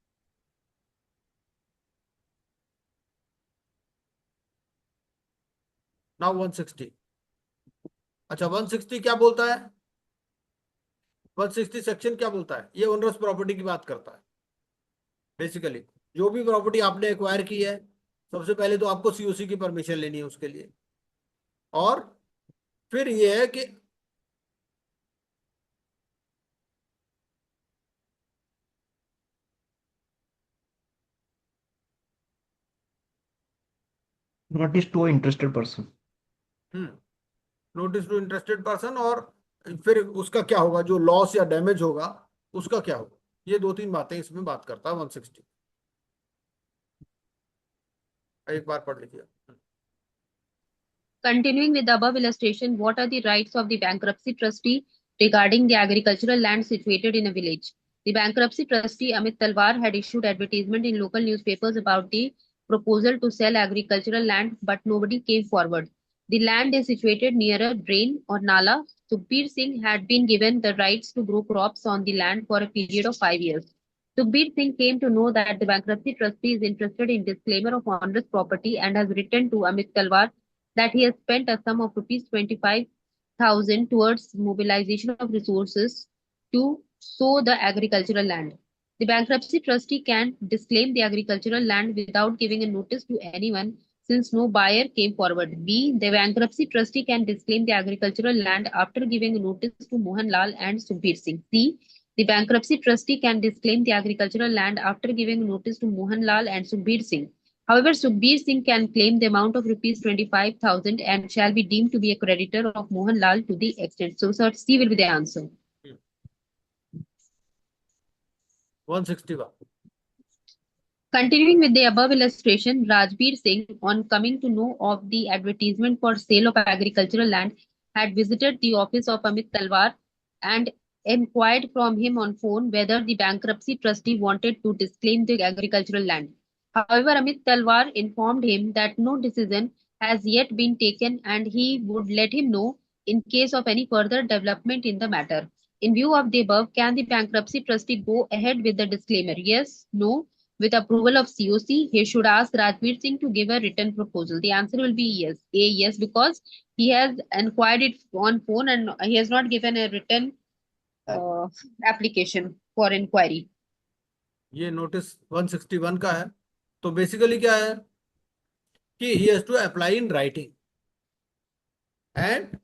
Now 160, अच्छा 160 क्या बोलता है? 160 section क्या बोलता है? ये onerous property की बात करता है। बेसिकली जो भी प्रॉपर्टी आपने एक्वायर की है, सबसे पहले तो आपको सीओसी की परमिशन लेनी है उसके लिए, और फिर ये है कि Notice to interested person. Notice to interested person, और फिर उसका क्या होगा, जो लॉस या डैमेज होगा उसका क्या होगा। ये दो तीन बातें इसमें बात करता है 160। एक बार पढ़ लीजिए। Continuing with the above illustration, what are the rights of the bankruptcy trustee regarding the agricultural land situated in a village? The bankruptcy trustee Amit Talwar had issued advertisement in local newspapers about the proposal to sell agricultural land, but nobody came forward. The land is situated near a drain or nala. Sukhbir Singh had been given the rights to grow crops on the land for a period of 5 years. Sukhbir Singh came to know that the bankruptcy trustee is interested in disclaimer of onerous property and has written to Amit Talwar that he has spent a sum of rupees 25,000 towards mobilization of resources to sow the agricultural land. The bankruptcy trustee can disclaim the agricultural land without giving a notice to anyone since no buyer came forward. B. The bankruptcy trustee can disclaim the agricultural land after giving a notice to Mohan Lal and Sukhbir Singh. C. The bankruptcy trustee can disclaim the agricultural land after giving notice to Mohan Lal and Sukhbir Singh. However, Sukhbir Singh can claim the amount of rupees 25,000 and shall be deemed to be a creditor of Mohan Lal to the extent. So, sir, C will be the answer. 161. Continuing with the above illustration, Rajbir Singh, on coming to know of the advertisement for sale of agricultural land, had visited the office of Amit Talwar and inquired from him on phone whether the bankruptcy trustee wanted to disclaim the agricultural land. However, Amit Talwar informed him that no decision has yet been taken and he would let him know in case of any further development in the matter. In view of the above, can the bankruptcy trustee go ahead with the disclaimer? Yes, no. With approval of COC, he should ask Rajbir Singh to give a written proposal. The answer will be yes. A, yes, because he has inquired it on phone and he has not given a written application for inquiry. ये notice 161 का है. तो basically क्या है कि he has to apply in writing and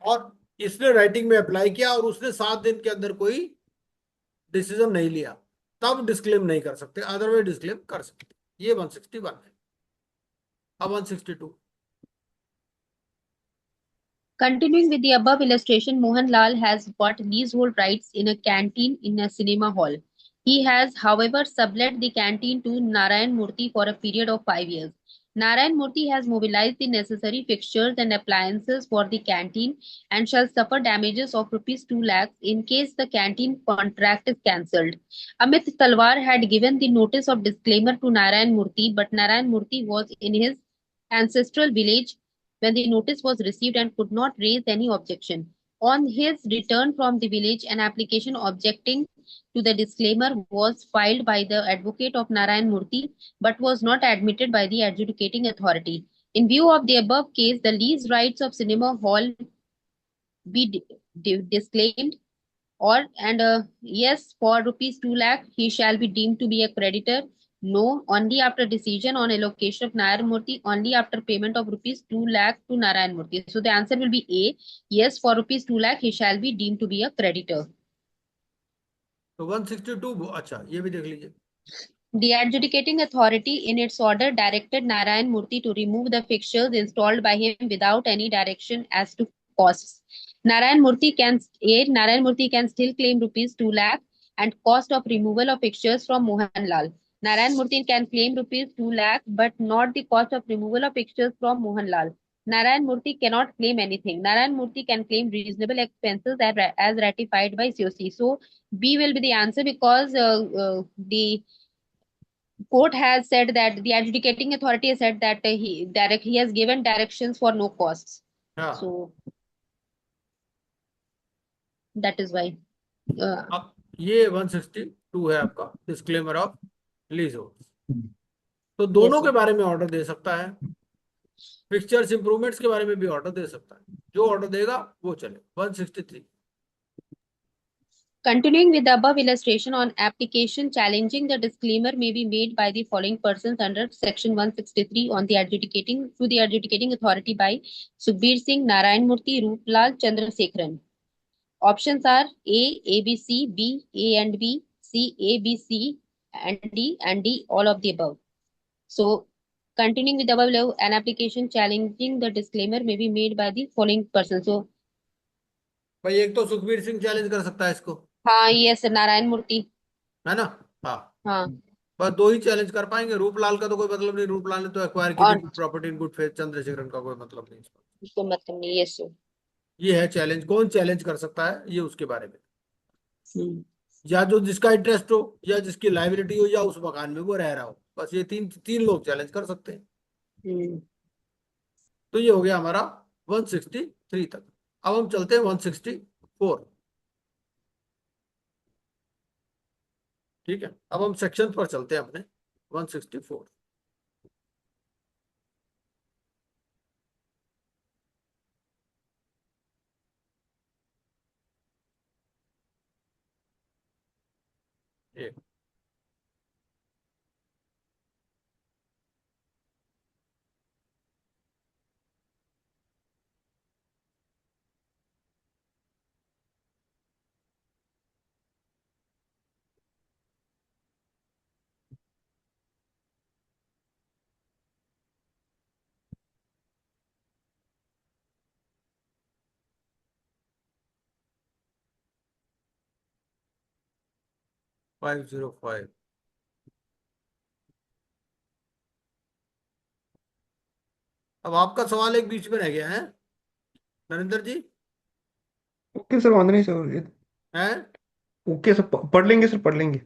और इसने writing में अप्लाई किया और उसने 7 दिन के अंदर कोई डिसीजन नहीं लिया, तब डिस्क्लेम नहीं कर सकते, अदरवाइज डिस्क्लेम कर सकते. ये 161 है. अब 162. Continuing with the above illustration, Mohan Lal has got leasehold rights in a canteen in a cinema hall. He has, however, sublet the canteen to Narayan Murthy for a period of 5 years. Narayan Murthy has mobilized the necessary fixtures and appliances for the canteen and shall suffer damages of rupees 2 lakhs in case the canteen contract is cancelled. Amit Talwar had given the notice of disclaimer to Narayan Murthy, but Narayan Murthy was in his ancestral village when the notice was received and could not raise any objection. On his return from the village, an application objecting to the disclaimer was filed by the advocate of Narayan Murthy but was not admitted by the adjudicating authority. In view of the above case, the lease rights of cinema hall be disclaimed or yes, for rupees 2 lakh he shall be deemed to be a creditor. No, only after decision on allocation of Narayan Murthy, only after payment of rupees 2 lakh to Narayan Murthy. So the answer will be A. Yes, for rupees 2 lakh he shall be deemed to be a creditor. तो 162. अच्छा, ये भी देख लीजिए. The adjudicating authority in its order directed Narayan Murthy to remove the fixtures installed by him without any direction as to costs. Narayan Murthy can still claim rupees 2 lakh and cost of removal of fixtures from Mohan Lal. Narayan Murthy can claim rupees 2 lakh but not the cost of removal of fixtures from Mohan Lal. Narayan Murthy cannot claim anything. Narayan Murthy can claim reasonable expenses as ratified by COC. So B will be the answer because the court has said that the adjudicating authority has said that he has given directions for no costs. हाँ. So that is why. अब ये 162 है आपका disclaimer of lease hold. तो दोनों Yes, के बारे में ऑर्डर दे सकता है, फिक्सचर्स इंप्रूवमेंट्स के बारे में भी ऑर्डर दे सकता है. जो ऑर्डर देगा वो चले. 163. Continuing with the above illustration, on application challenging the disclaimer may be made by the following persons under section 163 on the adjudicating authority by Sukhbir Singh, Narayan Murthy, Rooplal, Chandrasekharan. Options are A, A, B, C, B, A and B, C, A, B, C and D, all of the above. So continuing with the above, an application challenging the disclaimer may be made by the following persons. So भाई एक तो Sukhbir Singh challenge कर सकता है इसको, हाँ, yes, Narayan मूर्ति. है ना. हाँ, हाँ, बस दो ही चैलेंज कर पाएंगे. रूपलाल का तो कोई मतलब नहीं, रूपलाल ने तो एक्वायर की और थी property in good faith. Chandrasekaran का कोई मतलब नहीं इसमें. इसको मतलब नहीं. यस. ये है चैलेंज. कौन चैलेंज कर सकता है ये उसके बारे में, हम्म. या जो जिसका इंटरेस्ट हो या जिसकी लाइबिलिटी हो या उस मकान में वो रह रहा हो, बस ये तीन लोग चैलेंज कर सकते हैं. हम्म. तो ये हो गया हमारा 163 तक. अब हम चलते हैं 164. ठीक है, अब हम सेक्शन पर चलते हैं अपने 164. एक। Five zero five. अब आपका सवाल एक बीच में रह गया है नरेंद्र जी। ओके सर, वांधा नहीं सर। है ओके सर, पढ़ लेंगे सर, पढ़ लेंगे।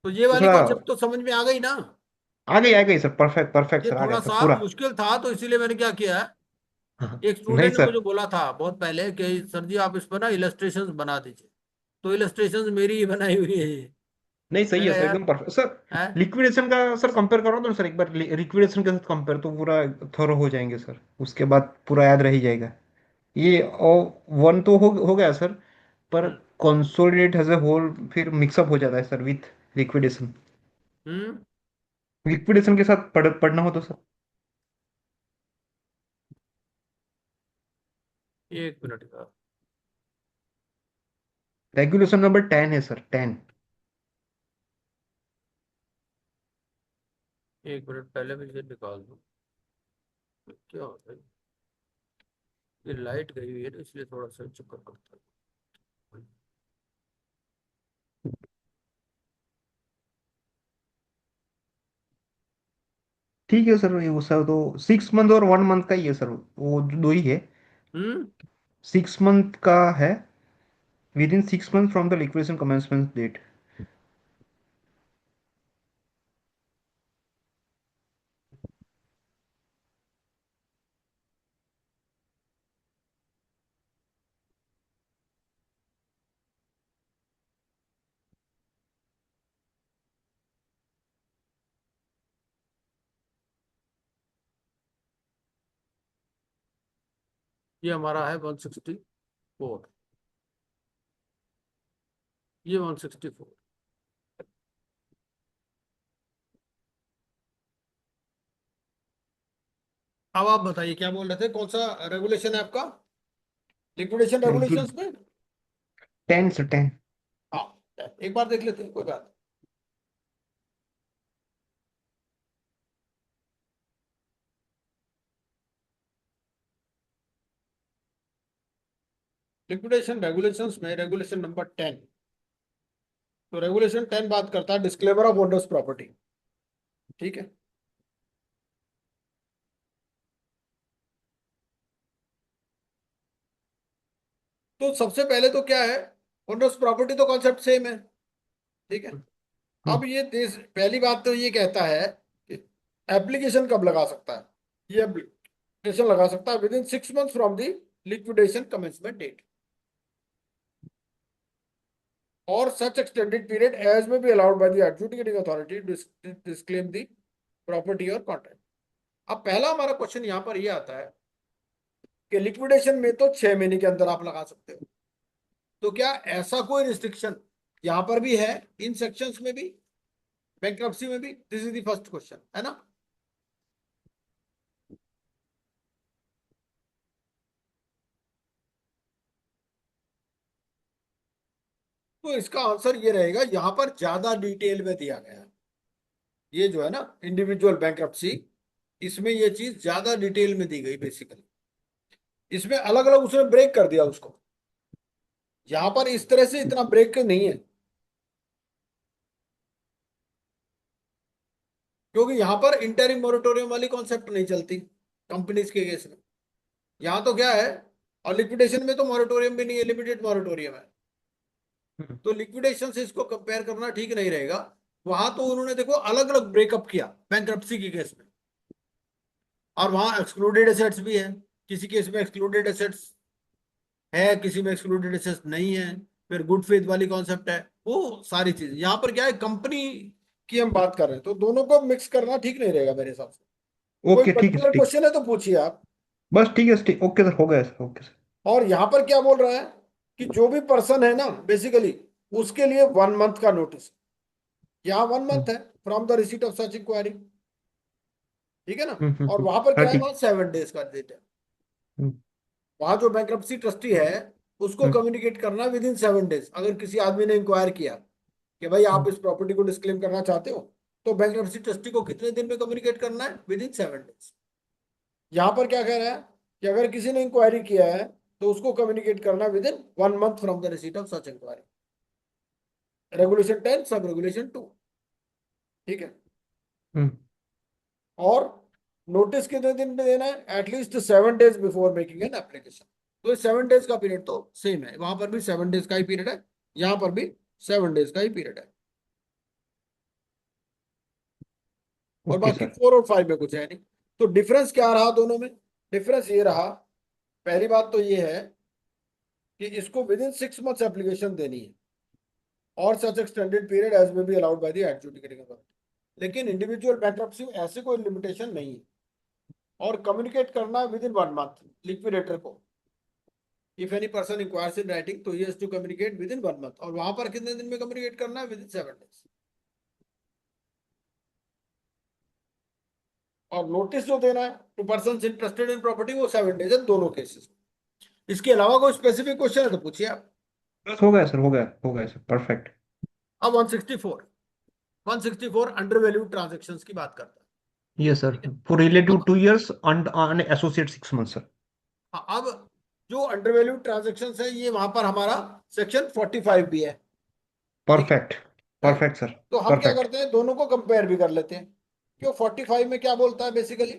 तो ये तो वाली थोड़ा कॉन्सेप्ट तो समझ में आ गई सर, परफेक्ट परफेक्ट ये सर, आ गया थोड़ा सर सा पूरा। मुश्किल था तो इसीलिए मैंने क्या किया है, हाँ। एक नहीं स्टूडेंट ने सर। मुझे बोला था बहुत पहले कि सर जी आप इस पर ना इलस्ट्रेशंस बना दीजिए, तो इलस्ट्रेशंस मेरी ही बनाई हुई है ये। नहीं सही मैं है कहा सर, यार एकदम परफेक्ट सर। है। लिक्विडेशन का सर कंपेयर करो तो सर, एक बार लिक्विडेशन के साथ कंपेयर तो पूरा थोड़ा हो जाएंगे सर, उसके बाद पूरा याद रह ही जाएगा। ये वन तो हो गया सर, पर हम्म कंसोलिडेट एज ए होल फिर मिक्सअप हो जाता है sir with liquidation. Hmm. Liquidation के साथ पढ़ना हो तो सर। एक मिनट का। रेगुलेशन नंबर 10 है सर, 10। एक मिनट पहले मैं ये निकाल दूं। क्या होता है, ये लाइट गई हुई है ना इसलिए थोड़ा सा चक्कर करता है। ठीक है सर, ये वो सर तो 6 मंथ और 1 मंथ का ही है सर, वो दो ही है। हम्म। 6 मंथ का है, within 6 month from the liquidation commencement date. ये हमारा है 164, ये 164। अब आप बताइए क्या बोल रहे थे, कौन सा रेगुलेशन है आपका लिक्विडेशन रेगुलेशंस में। 10 सर, 10। हाँ, एक बार देख लेते हैं, कोई बात लिक्विडेशन रेगुलेशंस में रेगुलेशन नंबर 10। तो रेगुलेशन 10 बात करता है डिस्क्लेमर ऑफ ओनर्स प्रॉपर्टी। ठीक है। तो सबसे पहले तो क्या है, ओनर्स प्रॉपर्टी तो कॉन्सेप्ट सेम है। ठीक है। हम्म। अब ये देश पहली बात तो ये कहता है कि एप्लीकेशन कब लगा सकता है, ये एप्लीकेशन लगा सकता है within 6 month from the liquidation commencement date, और such extended period as may be allowed by the adjudicating authority to disclaim the property or contract। अब पहला हमारा क्वेश्चन यहाँ पर ये आता है कि लिक्विडेशन में तो 6 महीने के अंदर आप लगा सकते हो, तो क्या ऐसा कोई रिस्ट्रिक्शन यहाँ पर भी है, इन सेक्शंस में भी, बैंक्रप्सी में भी? This is the first question, है ना। तो इसका आंसर ये रहेगा, यहाँ पर ज्यादा डिटेल में दिया गया है, ये जो है ना इंडिविजुअल बैंक्रप्सी, इसमें ये चीज ज्यादा डिटेल में दी गई बेसिकली, इसमें अलग अलग उसने ब्रेक कर दिया उसको, यहां पर इस तरह से इतना ब्रेक नहीं है, क्योंकि यहां पर इंटरिम मोरेटोरियम वाली कॉन्सेप्ट नहीं चलती कंपनीज के केस में। यहां तो क्या है, और लिक्विडेशन में तो मोरेटोरियम भी नहीं है, लिमिटेड मोरेटोरियम है, हम्म। तो लिक्विडेशन से इसको कंपेयर करना ठीक नहीं रहेगा। वहां तो उन्होंने देखो अलग अलग ब्रेकअप किया बैंक्रप्सी के केस में, और वहां एक्सक्लूडेड एसेट्स भी है, किसी केस में एक्सक्लूडेड एसेट्स है, किसी में एक्सक्लूडेड एसेट्स नहीं है, फिर गुड फेथ वाली कॉन्सेप्ट है, वो सारी चीज यहाँ पर क्या है, कंपनी की हम बात कर रहे हैं, तो दोनों को मिक्स करना ठीक नहीं रहेगा मेरे हिसाब से। कोई ओके ठीक है सर, पर्टिकुलर ठीक। क्वेश्चन है तो पूछिए आप। बस ठीक है सर, ठीक, ओके सर, हो गया सर, ओके सर। और यहां पर क्या बोल रहा है कि जो भी पर्सन है ना बेसिकली उसके लिए 1 मंथ का नोटिस, यहाँ 1 मंथ है from the receipt of such inquiry, ठीक है ना। और वहां पर हाँ क्या है, ठीक। वहां 7 डेज का डेट है। हम्म, वहां जो बैंक्रप्सी ट्रस्टी है उसको हम्म, कम्युनिकेट करना विद इन 7 डेज। अगर किसी आदमी ने इंक्वायर किया कि भाई आप हम्म, इस प्रॉपर्टी को डिस्क्लेम करना चाहते हो, तो बैंक्रप्सी ट्रस्टी को कितने दिन में कम्युनिकेट करना है, विद इन 7 डेज। यहां पर क्या कह रहा है कि अगर किसी ने इंक्वायरी किया है तो उसको कम्युनिकेट करना within 1 month from the receipt of such inquiry. Regulation 10 sub regulation 2, ठीक है। हम्म, और नोटिस कितने दिन में देना है, at least 7 days before making an application. तो 7 डेज का पीरियड तो सेम है, वहां पर भी 7 डेज का ही पीरियड है, यहां पर भी 7 डेज का ही पीरियड है। और ओके बाकी सर। 4 और 5 में कुछ है नहीं। तो डिफरेंस क्या रहा दोनों में, डिफरेंस ये रहा, पहली बात तो ये है कि इसको विद इन 6 मंथ्स एप्लीकेशन देनी है और such extended period as may be allowed by the adjudicating authority. लेकिन इंडिविजुअल बैंक्रप्सी में ऐसे कोई लिमिटेशन नहीं है। और कम्युनिकेट करना विद इन 1 मंथ लिक्विडेटर को, if any person inquires in writing तो he has to communicate within 1 month. और वहां पर कितने दिन में कम्युनिकेट करना है, विद इन 7 डेज। और नोटिस जो देना है to person interested in property वो 7 डेज है दोनों केसेस। इसके अलावा कोई स्पेसिफिक क्वेश्चन है तो पूछिए आप। बस हो गया सर, हो गया सर, परफेक्ट। अब 164 अंडर वैल्यू ट्रांजेक्शन की बात करता है, यस सर, ठीक है। फॉर रिलेटिव अब 2 years and associate 6 months sir. हाँ, अब जो अंडर वैल्यू ट्रांजेक्शन है ये वहां पर हमारा सेक्शन 45 भी है, ठीक परफेक्ट, है। परफेक्ट सर, तो हम क्या परफेक्ट। करते हैं, दोनों को कंपेयर भी कर लेते हैं। क्यों, 45 में क्या बोलता है बेसिकली,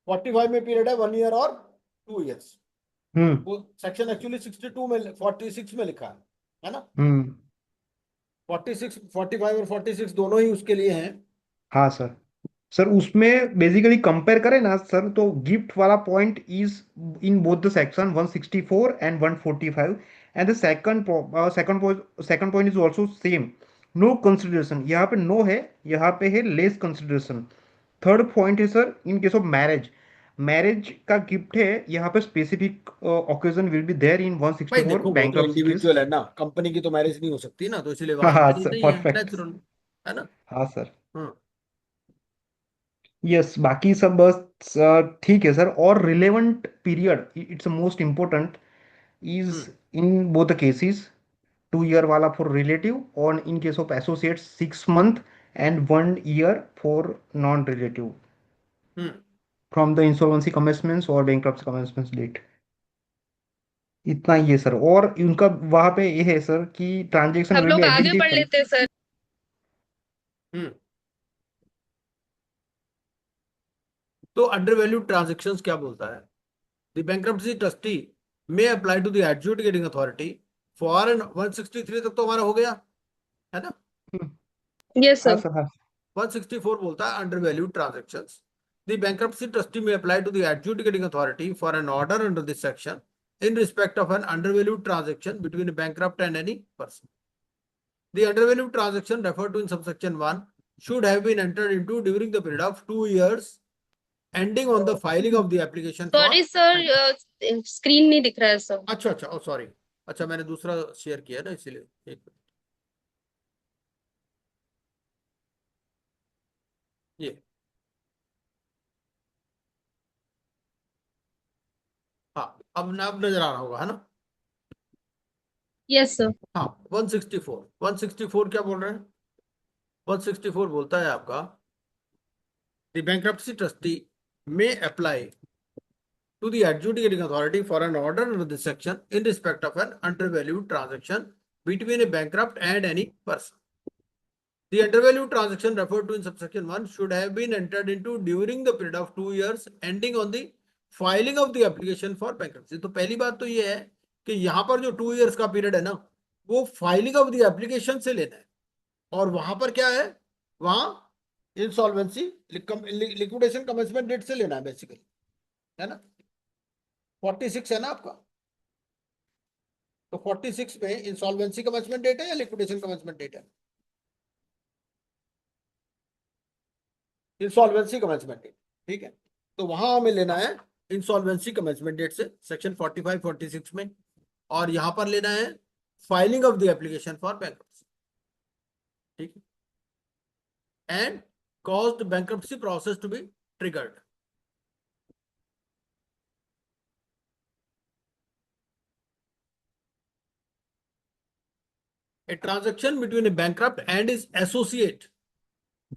45 में पीरियड है 1 ईयर और 2 ईयर्स। हम्म, वो सेक्शन एक्चुअली 62 में 46 में लिखा है ना। हम्म, 46 45 और 46 दोनों ही उसके लिए हैं। हाँ सर। सर उसमें बेसिकली कंपेयर करें ना सर, तो गिफ्ट वाला point is in both the section 164 and 145, and the second point is also same, no consideration. यहाँ पे नो है, यहाँ पे है लेस कंसिडरेशन। थर्ड पॉइंट है sir, in case of marriage, marriage का गिफ्ट है, यहाँ पे specific occasion will be there in भाई 164 देखो वो तो बैंक्रप्सी केस। इंडिविजुअल है ना, कंपनी की तो मैरिज नहीं हो सकती ना, तो इसलिए हाँ वहां हाँ मैरिज सर, नहीं है, परफेक्ट। नेचुरल है ना। हाँ सर। हाँ। यस, बाकी सब बस ठीक है सर। और relevant period, it's most important, is hmm in both the cases 2 year wala for relative, or in case of associates 6 month and 1 year for non-relative hmm from the insolvency commencements or bankruptcy commencements date। इतना ही है sir. और उनका वहां पे ये है sir कि transaction हम विल बी लोग आगे एग्जीक्यूटेड पढ़ लेते हैं सर। हम्म तो अंडर वैल्यू ट्रांजेक्शन क्या बोलता है, the bankruptcy trustee may apply to the adjudicating authority for an 163 तक तो हमारा हो गया है ना। यस हाँ सर। सर, हाँ। 164 बोलता है undervalue transactions, the bankruptcy trustee may apply to the adjudicating authority for an order under this section in respect of an undervalued transaction between a bankrupt and any person. The undervalued transaction referred to in subsection 1 should have been entered into during the period of 2 years ending on the filing of the application for sorry sir, screen नहीं दिख रहा है sir. अच्छा अच्छा, ओ sorry, अच्छा मैंने दूसरा share किया ना इसीलिए, एक मिनट। ये हाँ, अब नजर आ रहा होगा है ना। Yes sir. हाँ, 164 क्या बोल रहे हैं, 164 बोलता है आपका the bankruptcy trustee may apply to the adjudicating authority for an order under this section in respect of an undervalued transaction between a bankrupt and any person. The undervalued transaction referred to in subsection 1 should have been entered into during the period of 2 years ending on the filing of the application for bankruptcy. तो पहली बात तो ये है कि यहां पर जो 2 years का पीरियड है ना, वो फाइलिंग ऑफ द एप्लीकेशन से लेना है। और वहां पर क्या है, वहां इंसॉल्वेंसी लिक्विडेशन कमेंसमेंट डेट से लेना है बेसिकली, है ना। 46 है ना आपका, तो 46 में इंसॉल्वेंसी कमेंसमेंट डेट है या लिक्विडेशन कमेंसमेंट डेट है, इंसॉल्वेंसी कमेंसमेंट डेट। ठीक है, तो वहां हमें लेना है इंसॉल्वेंसी कमेंसमेंट डेट से सेक्शन 45 46 में, और यहां पर लेना है filing of the application for bankruptcy, ठीक है, and caused bankruptcy process to be triggered. A transaction between a bankrupt and his associate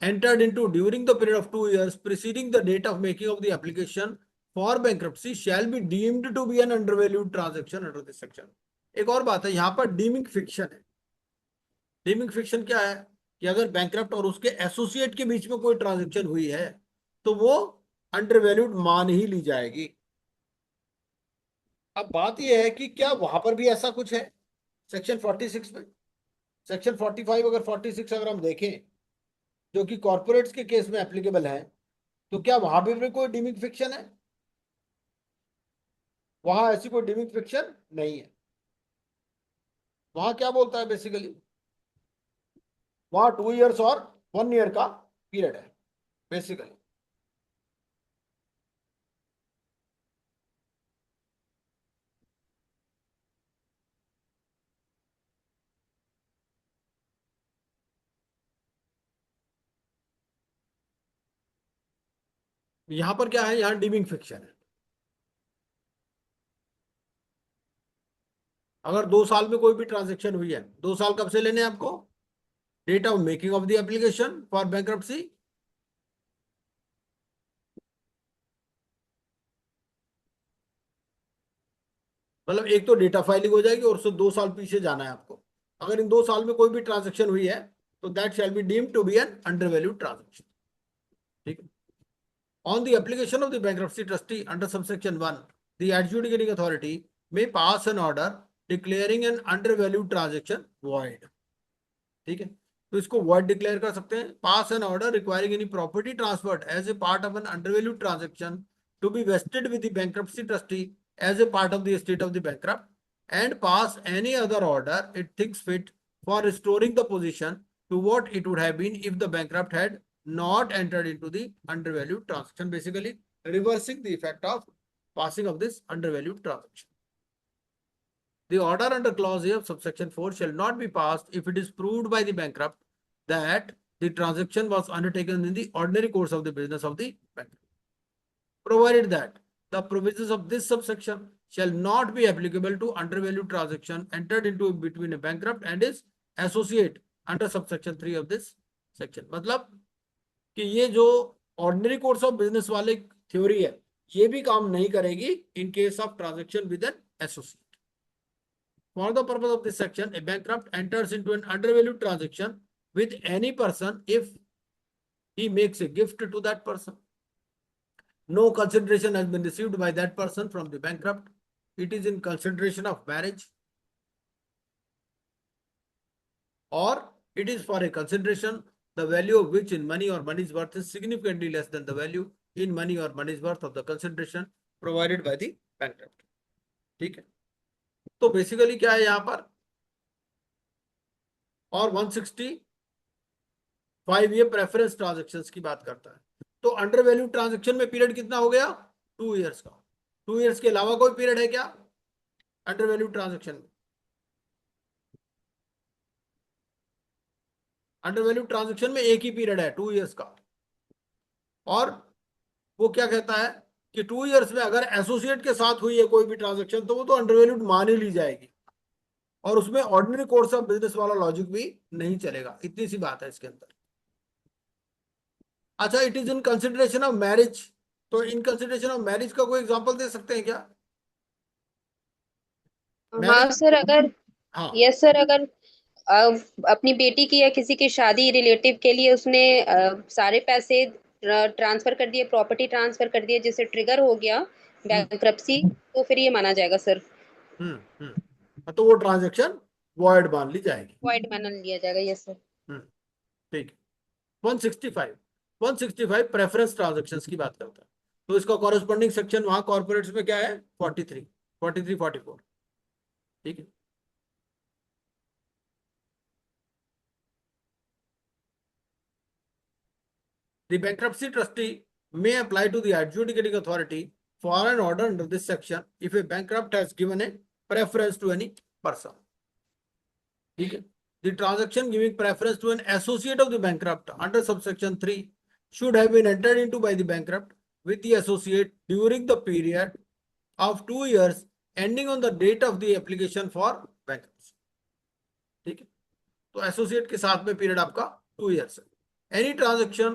entered into during the period of 2 years preceding the date of making of the application for bankruptcy shall be deemed to be an undervalued transaction under this section. एक और बात है, यहां पर dimming fiction है। Dimming fiction क्या है कि अगर बैंकरप्ट और उसके एसोसिएट के बीच में कोई ट्रांजेक्शन हुई है तो वो अंडरवैल्यूड मान ही ली जाएगी। अब बात यह है कि क्या वहां पर भी ऐसा कुछ है सेक्शन 46 में? सेक्शन 45 अगर 46 अगर हम देखें जो कि कॉर्पोरेट्स के केस में एप्लीकेबल है, तो क्या वहां भी कोई डीमिंग फिक्शन है? वहां ऐसी कोई डीमिंग फिक्शन नहीं है। वहां क्या बोलता है बेसिकली, वहां 2 इयर्स और 1 ईयर का पीरियड है बेसिकली। यहां पर क्या है, यहां डीमिंग फिक्शन है। अगर 2 साल में कोई भी ट्रांजेक्शन हुई है, 2 साल कब से लेने हैं आपको? Date of making of the application for bankruptcy, मतलब एक तो डेटा फाइलिंग हो जाएगी और उससे 2 साल पीछे जाना है आपको। अगर इन 2 साल में कोई भी ट्रांजेक्शन हुई है तो that shall be deemed to be an undervalued transaction, ठीक है। On the application of the bankruptcy trustee under subsection 1, the adjudicating authority may pass an order declaring an undervalued transaction void, ठीक है। तो इसको void declare कर सकते हैं। Pass an order requiring any property transferred as a part of an undervalued transaction to be vested with the bankruptcy trustee as a part of the estate of the bankrupt, and pass any other order it thinks fit for restoring the position to what it would have been if the bankrupt had not entered into the undervalued transaction, basically reversing the effect of passing of this undervalued transaction. The order under clause A of subsection 4 shall not be passed if it is proved by the bankrupt that the transaction was undertaken in the ordinary course of the business of the bankrupt, provided that the provisions of this subsection shall not be applicable to undervalued transaction entered into between a bankrupt and his associate under subsection 3 of this section. मतलब कि ये जो ordinary course of business वाले theory है ये भी काम नहीं करेगी इन case of transaction with an associate. For the purpose of this section, a bankrupt enters into an undervalued transaction with any person if he makes a gift to that person. No consideration has been received by that person from the bankrupt. It is in consideration of marriage, or it is for a consideration the value of which in money or money's worth is significantly less than the value in money or money's worth of the consideration provided by the bankrupt, ठीक है। तो basically क्या है यहां पर, और 165 ये preference transactions की बात करता है। तो अंडर वैल्यू ट्रांजेक्शन में पीरियड कितना हो गया? 2 इयर्स का। 2 इयर्स के अलावा कोई पीरियड है क्या अंडर वैल्यू ट्रांजेक्शन में? अंडर वैल्यू ट्रांजेक्शन में एक ही पीरियड है 2 इयर्स का, और वो क्या कहता है कि 2 इयर्स में अगर एसोसिएट के साथ हुई है कोई भी ट्रांजेक्शन तो वो तो अंडर वैल्यूड मान ही ली जाएगी, और उसमें ऑर्डिनरी कोर्स ऑफ बिजनेस वाला लॉजिक भी नहीं चलेगा। इतनी सी बात है इसके अंदर। अच्छा, it is in consideration of marriage, तो इन कंसिडरेशन ऑफ मैरिज का कोई एग्जांपल दे सकते हैं क्या? हाँ मैरिज, सर, अगर हाँ यस सर, अगर अपनी बेटी की या किसी की शादी रिलेटिव के लिए उसने सारे पैसे ट्रांसफर कर दिए, प्रॉपर्टी ट्रांसफर कर दिए, जिससे ट्रिगर हो गया हम्म बैंक्रप्सी, तो फिर ये माना जाएगा सर, तो वो ट्रांजेक्शन वॉइड मान ली जाएगी। वॉइड मान लिया जाएगा। Yes sir. हम्म ठीक है। 165 प्रेफरेंस ट्रांजेक्शन्स की बात करता है, तो इसका कॉरेस्पॉन्डिंग सेक्शन वहां कॉर्पोरेट्स में क्या है? 44 ठीक है। The bankruptcy trustee may apply to the adjudicating authority for an order under this section if a bankrupt has given a preference to any person. ठीक है. The transaction giving preference to an associate of the bankrupt under subsection 3 should have been entered into by the bankrupt with the associate during the period of 2 years ending on the date of the application for bankruptcy. ठीक है. तो associate के साथ में period आपका 2 years है. Any transaction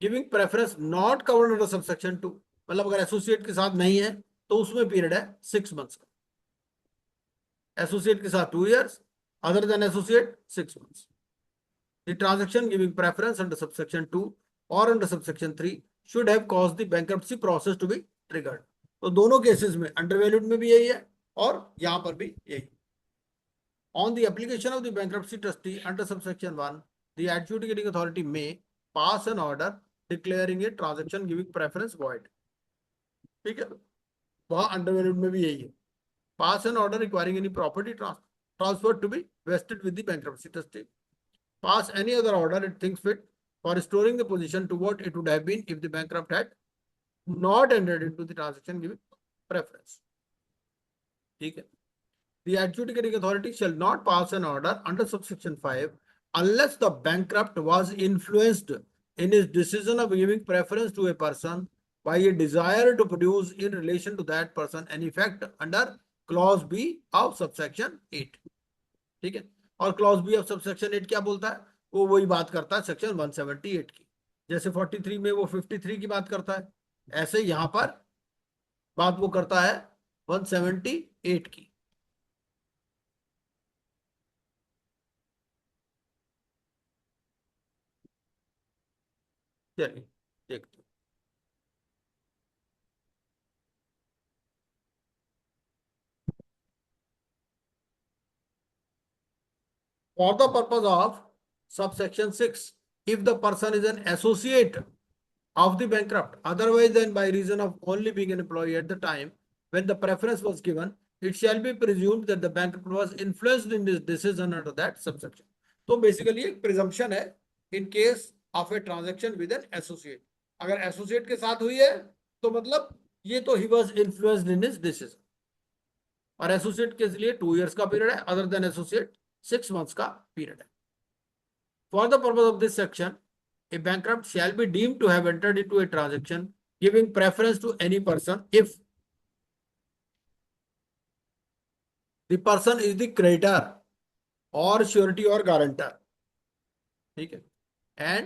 giving preference not covered under subsection 2, मतलब अगर एसोसिएट के साथ नहीं है तो उसमें पीरियड है 6 months का. एसोसिएट के साथ 2 years, other than associate 6 months. The transaction giving preference under subsection 2 or under subsection 3 should have caused the bankruptcy process to be triggered. तो दोनों केसेस में अंडरवैल्यूड में भी यही है और यहां पर भी यही. On the application of the bankruptcy trustee under subsection 1, the adjudicating authority may pass an order declaring a transaction giving preference void. ठीक है, वहां अंडरवैल्यूड में भी यही है. Pass an order requiring any property transferred to be vested with the bankruptcy trustee. Pass any other order it thinks fit for restoring the position to what it would have been if the bankrupt had not entered into the transaction giving preference. ठीक है. The adjudicating authority shall not pass an order under subsection 5 unless the bankrupt was influenced in his decision of giving preference to a person by a desire to produce in relation to that person an effect under clause B of subsection 8. ठीक है. और clause B of subsection 8 क्या बोलता है? वो वही बात करता है सेक्शन 178 की. जैसे 43 में वो 53 की बात करता है, ऐसे यहां पर बात वो करता है 178 की. चलिए देखते हैं. For the purpose of subsection 6, if the person is an associate of the bankrupt, otherwise than by reason of only being an employee at the time when the preference was given, it shall be presumed that the bankrupt was influenced in his decision under that subsection. तो basically एक presumption है इन case of a transaction with an associate. अगर associate के साथ हुई है तो मतलब ये तो he was influenced in his decision. और एसोसिएट के लिए 2 years का पीरियड है, अदर देन एसोसिएट 6 months का पीरियड है. For the purpose of this section, a bankrupt shall be deemed to have entered into a transaction giving preference to any person if the person is the creditor or surety or guarantor. ठीक है. And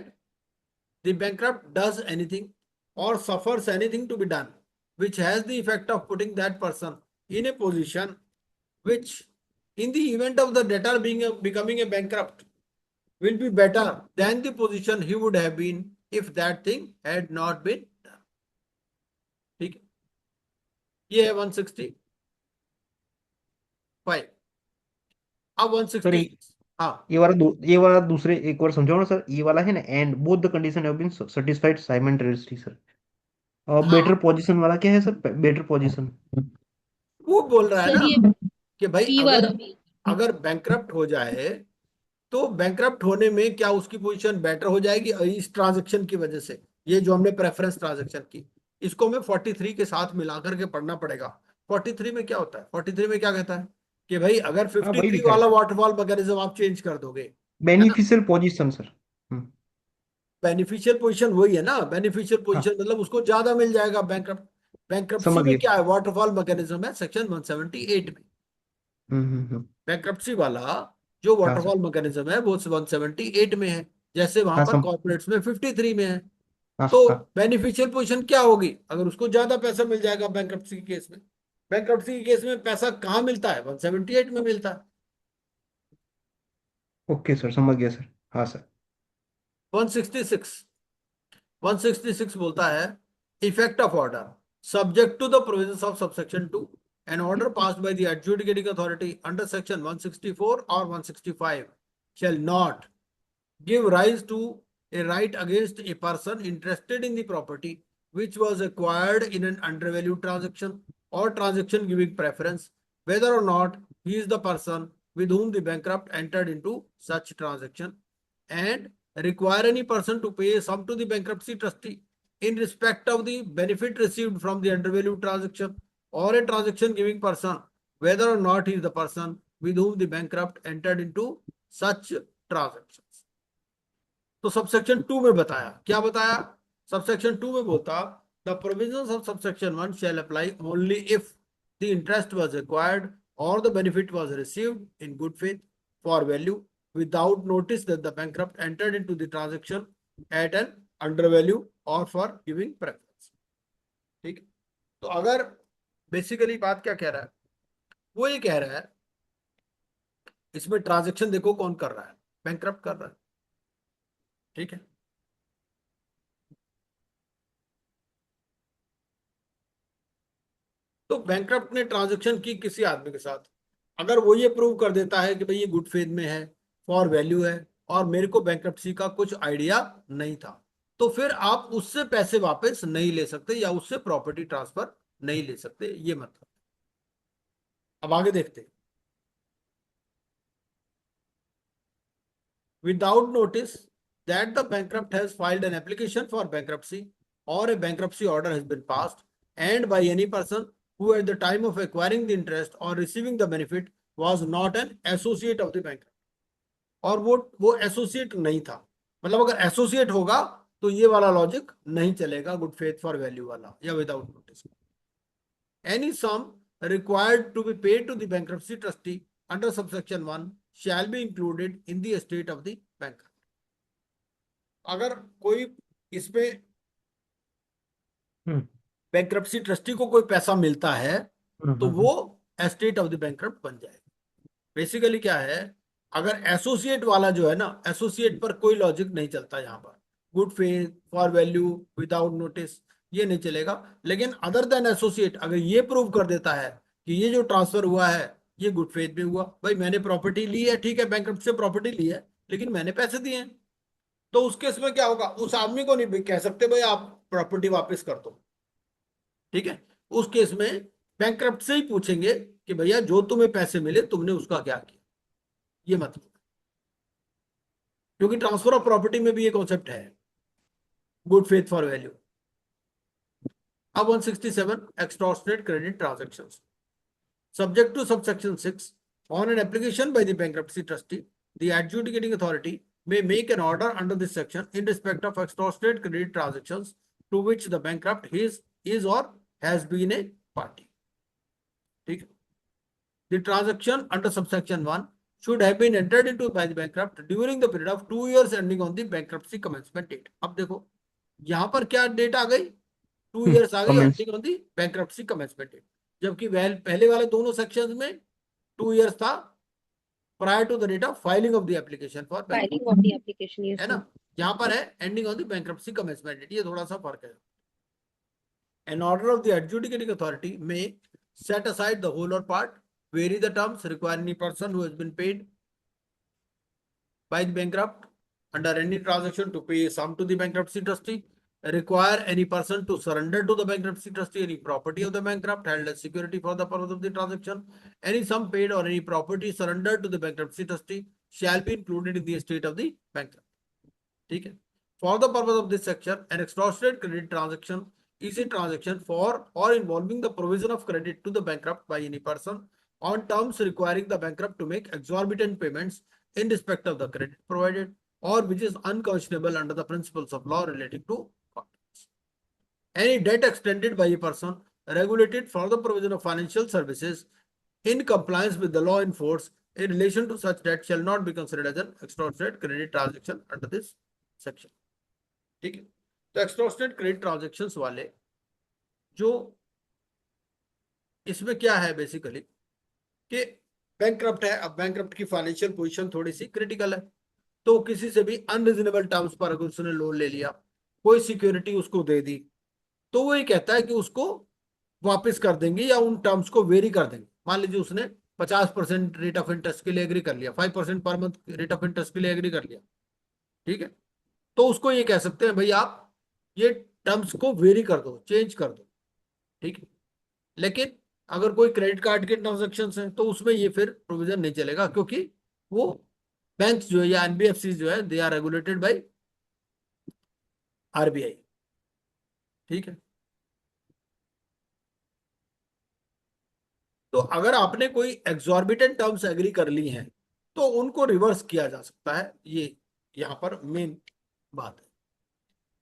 the bankrupt does anything or suffers anything to be done which has the effect of putting that person in a position which in the event of the debtor becoming a bankrupt will be better than the position he would have been if that thing had not been done. ठीक है. ये है 165. अब 166. हाँ, ये वाला दूसरे एक बार समझाओ ना सर. ये वाला है ना, and both the condition have been satisfied simultaneously sir. Better position वाला क्या है सर? बेटर पोजीशन वो बोल रहा है सर ना ये कि भाई बी वाला अगर बैंकरप्ट हो जाए तो बैंकरप्ट होने में क्या उसकी पोजीशन बेटर हो जाएगी इस ट्रांजैक्शन की वजह से. ये जो हमने प्रेफरेंस ट्रांजैक्शन की, इसको हमें 43 के साथ मिलाकर के पढ़ना पड़ेगा. 43 में क्या होता है? 43 में क्या कहता है कि भाई अगर वही 53 लिखा है वाला सर. वाटरफॉल मैकेनिज्म आप चेंज कर दोगे, beneficial position sir. Beneficial position वही है ना. बेनिफिशियल हाँ, पोजीशन मतलब उसको ज्यादा मिल जाएगा. बैंकरप्सी समझ में गए. क्या है? वाटरफॉल मैकेनिज्म है सेक्शन 178 में. बैंकरप्सी वाला जो हाँ सर. वाटरफॉल मैकेनिज्म है वो 178 में है, जैसे वहां हाँ पर कॉर्पोरेट्स में 53 में है. हाँ तो हाँ. बेनिफिशियल पोजीशन क्या होगी? अगर उसको ज्यादा पैसा मिल जाएगा बैंकरप्सी के केस में. बैंकरप्सी के केस में पैसा कहाँ मिलता है? 178 में मिलता है. ओके सर, समझ गया सर. हाँ सर. 166 बोलता है effect of order subject to the provisions of subsection 2. An order passed by the adjudicating authority under section 164 or 165 shall not give rise to a right against a person interested in the property which was acquired in an undervalued transaction or transaction giving preference, whether or not he is the person with whom the bankrupt entered into such transaction, and require any person to pay a sum to the bankruptcy trustee in respect of the benefit received from the undervalued transaction or a transaction giving person, whether or not he is the person with whom the bankrupt entered into such transactions. तो subsection 2 में बताया, क्या बताया? Subsection 2 में बोलता the provisions of subsection 1 shall apply only if the interest was acquired और the benefit was received in good faith for value without notice that the bankrupt entered into the transaction at an undervalue or for giving preference. ठीक है, तो अगर basically बात क्या कह रहा है, वो ये कह रहा है इसमें ट्रांजैक्शन देखो कौन कर रहा है, बैंकरप्ट कर रहा है। ठीक है, तो बैंकरप्ट ने ट्रांजैक्शन की किसी आदमी के साथ, अगर वो ये प्रूव कर देता है कि भाई ये गुड फेथ में है, फॉर वैल्यू है, और मेरे को बैंकरप्सी का कुछ आइडिया नहीं था, तो फिर आप उससे पैसे वापस नहीं ले सकते या उससे प्रॉपर्टी ट्रांसफर नहीं ले सकते, ये मतलब। अब आगे देखते हैं। Without notice that the bankrupt has filed an application for bankruptcy or a bankruptcy order has been passed and by any person who at the time of acquiring the interest or receiving the benefit was not an associate of the bankrupt, और वो associate नहीं था, मतलब अगर associate होगा तो ये वाला लॉजिक नहीं चलेगा, गुड फेथ फॉर वैल्यू वाला या without notice. Any sum required to be paid to the bankruptcy trustee under subsection 1 shall be included in the estate of the bankrupt. अगर कोई इसमें बैंक्रप्सी ट्रस्टी को कोई पैसा मिलता है तो वो एस्टेट ऑफ द बैंकरप्ट बन जाएगा। बेसिकली क्या है, अगर एसोसिएट वाला जो है ना, एसोसिएट पर कोई लॉजिक नहीं चलता, यहाँ पर good faith for value without notice ये नहीं चलेगा। लेकिन अदर देन एसोसिएट अगर ये प्रूव कर देता है कि ये जो ट्रांसफर हुआ है ये गुड फेथ में हुआ, भाई मैंने प्रॉपर्टी ली है, ठीक है, बैंकरप्ट से प्रॉपर्टी ली है लेकिन मैंने पैसे दिए हैं, तो उस केस में क्या होगा, उस आदमी को नहीं कह सकते भाई आप प्रॉपर्टी वापस कर दो। ठीक है, उस केस में बैंकरप्ट से ही पूछेंगे कि भैया जो तुम्हें पैसे मिले तुमने उसका क्या किया, ये मतलब, क्योंकि ट्रांसफर ऑफ प्रॉपर्टी में भी ये कॉन्सेप्ट है, गुड फेथ फॉर वैल्यू। अब 167 extortionate credit transactions. Subject to subsection 6, on an application by the bankruptcy trustee, the adjudicating authority may make an order under this section in respect of extortionate credit transactions to which the bankrupt is or has been a party. ठीक है, the transaction under subsection 1 should have been entered into by the bankrupt during the period of 2 years ending on the bankruptcy commencement date. अब देखो यहां पर क्या date आ गई, 2 years आ गई ending on the bankruptcy commencement date, जबकि पहले वाले दोनों सेक्शंस में 2 years था prior to the date of filing of the application for Filing of the application, yes, है ना, यहाँ पर है ending on the bankruptcy commencement date, ये थोड़ा सा फर्क है। An order of the adjudicating authority may set aside the whole or part, vary the terms, require any person who has been paid by the bankrupt under any transaction to pay a sum to the bankruptcy trustee, require any person to surrender to the bankruptcy trustee any property of the bankrupt held as security for the purpose of the transaction. Any sum paid or any property surrendered to the bankruptcy trustee shall be included in the estate of the bankrupt. ठीक है, for the purpose of this section, an extortionate credit transaction is a transaction for or involving the provision of credit to the bankrupt by any person on terms requiring the bankrupt to make exorbitant payments in respect of the credit provided, or which is unconscionable under the principles of law relating to contracts. Any debt extended by a person regulated for the provision of financial services in compliance with the law in force in relation to such debt shall not be considered as an extortionate credit transaction under this section. ठीक है, तो एक्सटॉर्शनेट credit transactions वाले जो इसमें क्या है basically कि bankrupt है, अब बैंकरप्ट की फाइनेंशियल पोजीशन थोड़ी सी क्रिटिकल है, तो किसी से भी अनरीजनेबल टर्म्स पर अगर उसने लोन ले लिया, कोई सिक्योरिटी उसको दे दी, तो वो ये कहता है कि उसको वापस कर देंगे या उन टर्म्स को वेरी कर देंगे। मान लीजिए उसने 50% रेट ऑफ इंटरेस्ट के लिए एग्री कर लिया, 5% per month rate of interest के लिए एग्री कर लिया, ठीक है, तो उसको ये कह सकते हैं भाई आप ये टर्म्स को वेरी कर दो, चेंज कर दो, ठीक है। लेकिन अगर कोई क्रेडिट कार्ड के ट्रांजेक्शन हैं तो उसमें ये फिर प्रोविजन नहीं चलेगा, क्योंकि वो बैंक जो है या एनबीएफसी जो है they are regulated by RBI. ठीक है। तो अगर आपने कोई एग्जॉर्बिटेंट टर्म्स एग्री कर ली हैं तो उनको रिवर्स किया जा सकता है, ये यहां पर मेन बात है।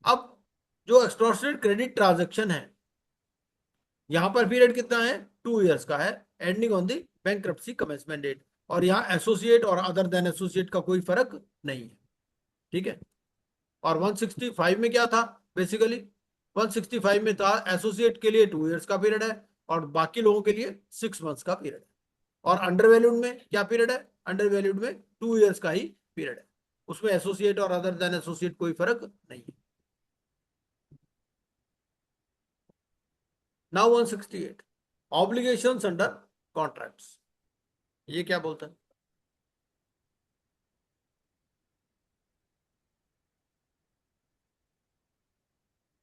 अब जो एक्सटॉर्शनेट क्रेडिट ट्रांजैक्शन है, यहां पर पीरियड कितना है, 2 इयर्स का है, ending on the bankruptcy commencement date, और यहाँ एसोसिएट और अदर देन एसोसिएट का कोई फर्क नहीं है। ठीक है। और 165 में क्या था, बेसिकली 165 में था एसोसिएट के लिए 2 इयर्स का पीरियड है और बाकी लोगों के लिए 6 मंथ्स का पीरियड है। और अंडर वैल्यूड में क्या पीरियड है, अंडर वैल्यूड में 2 इयर्स का ही पीरियड है, उसमें एसोसिएट और अदर देन एसोसिएट कोई फर्क नहीं है। नाउ 168 ऑब्लिगेशंस अंडर कॉन्ट्रैक्ट्स, ये क्या बोलता है।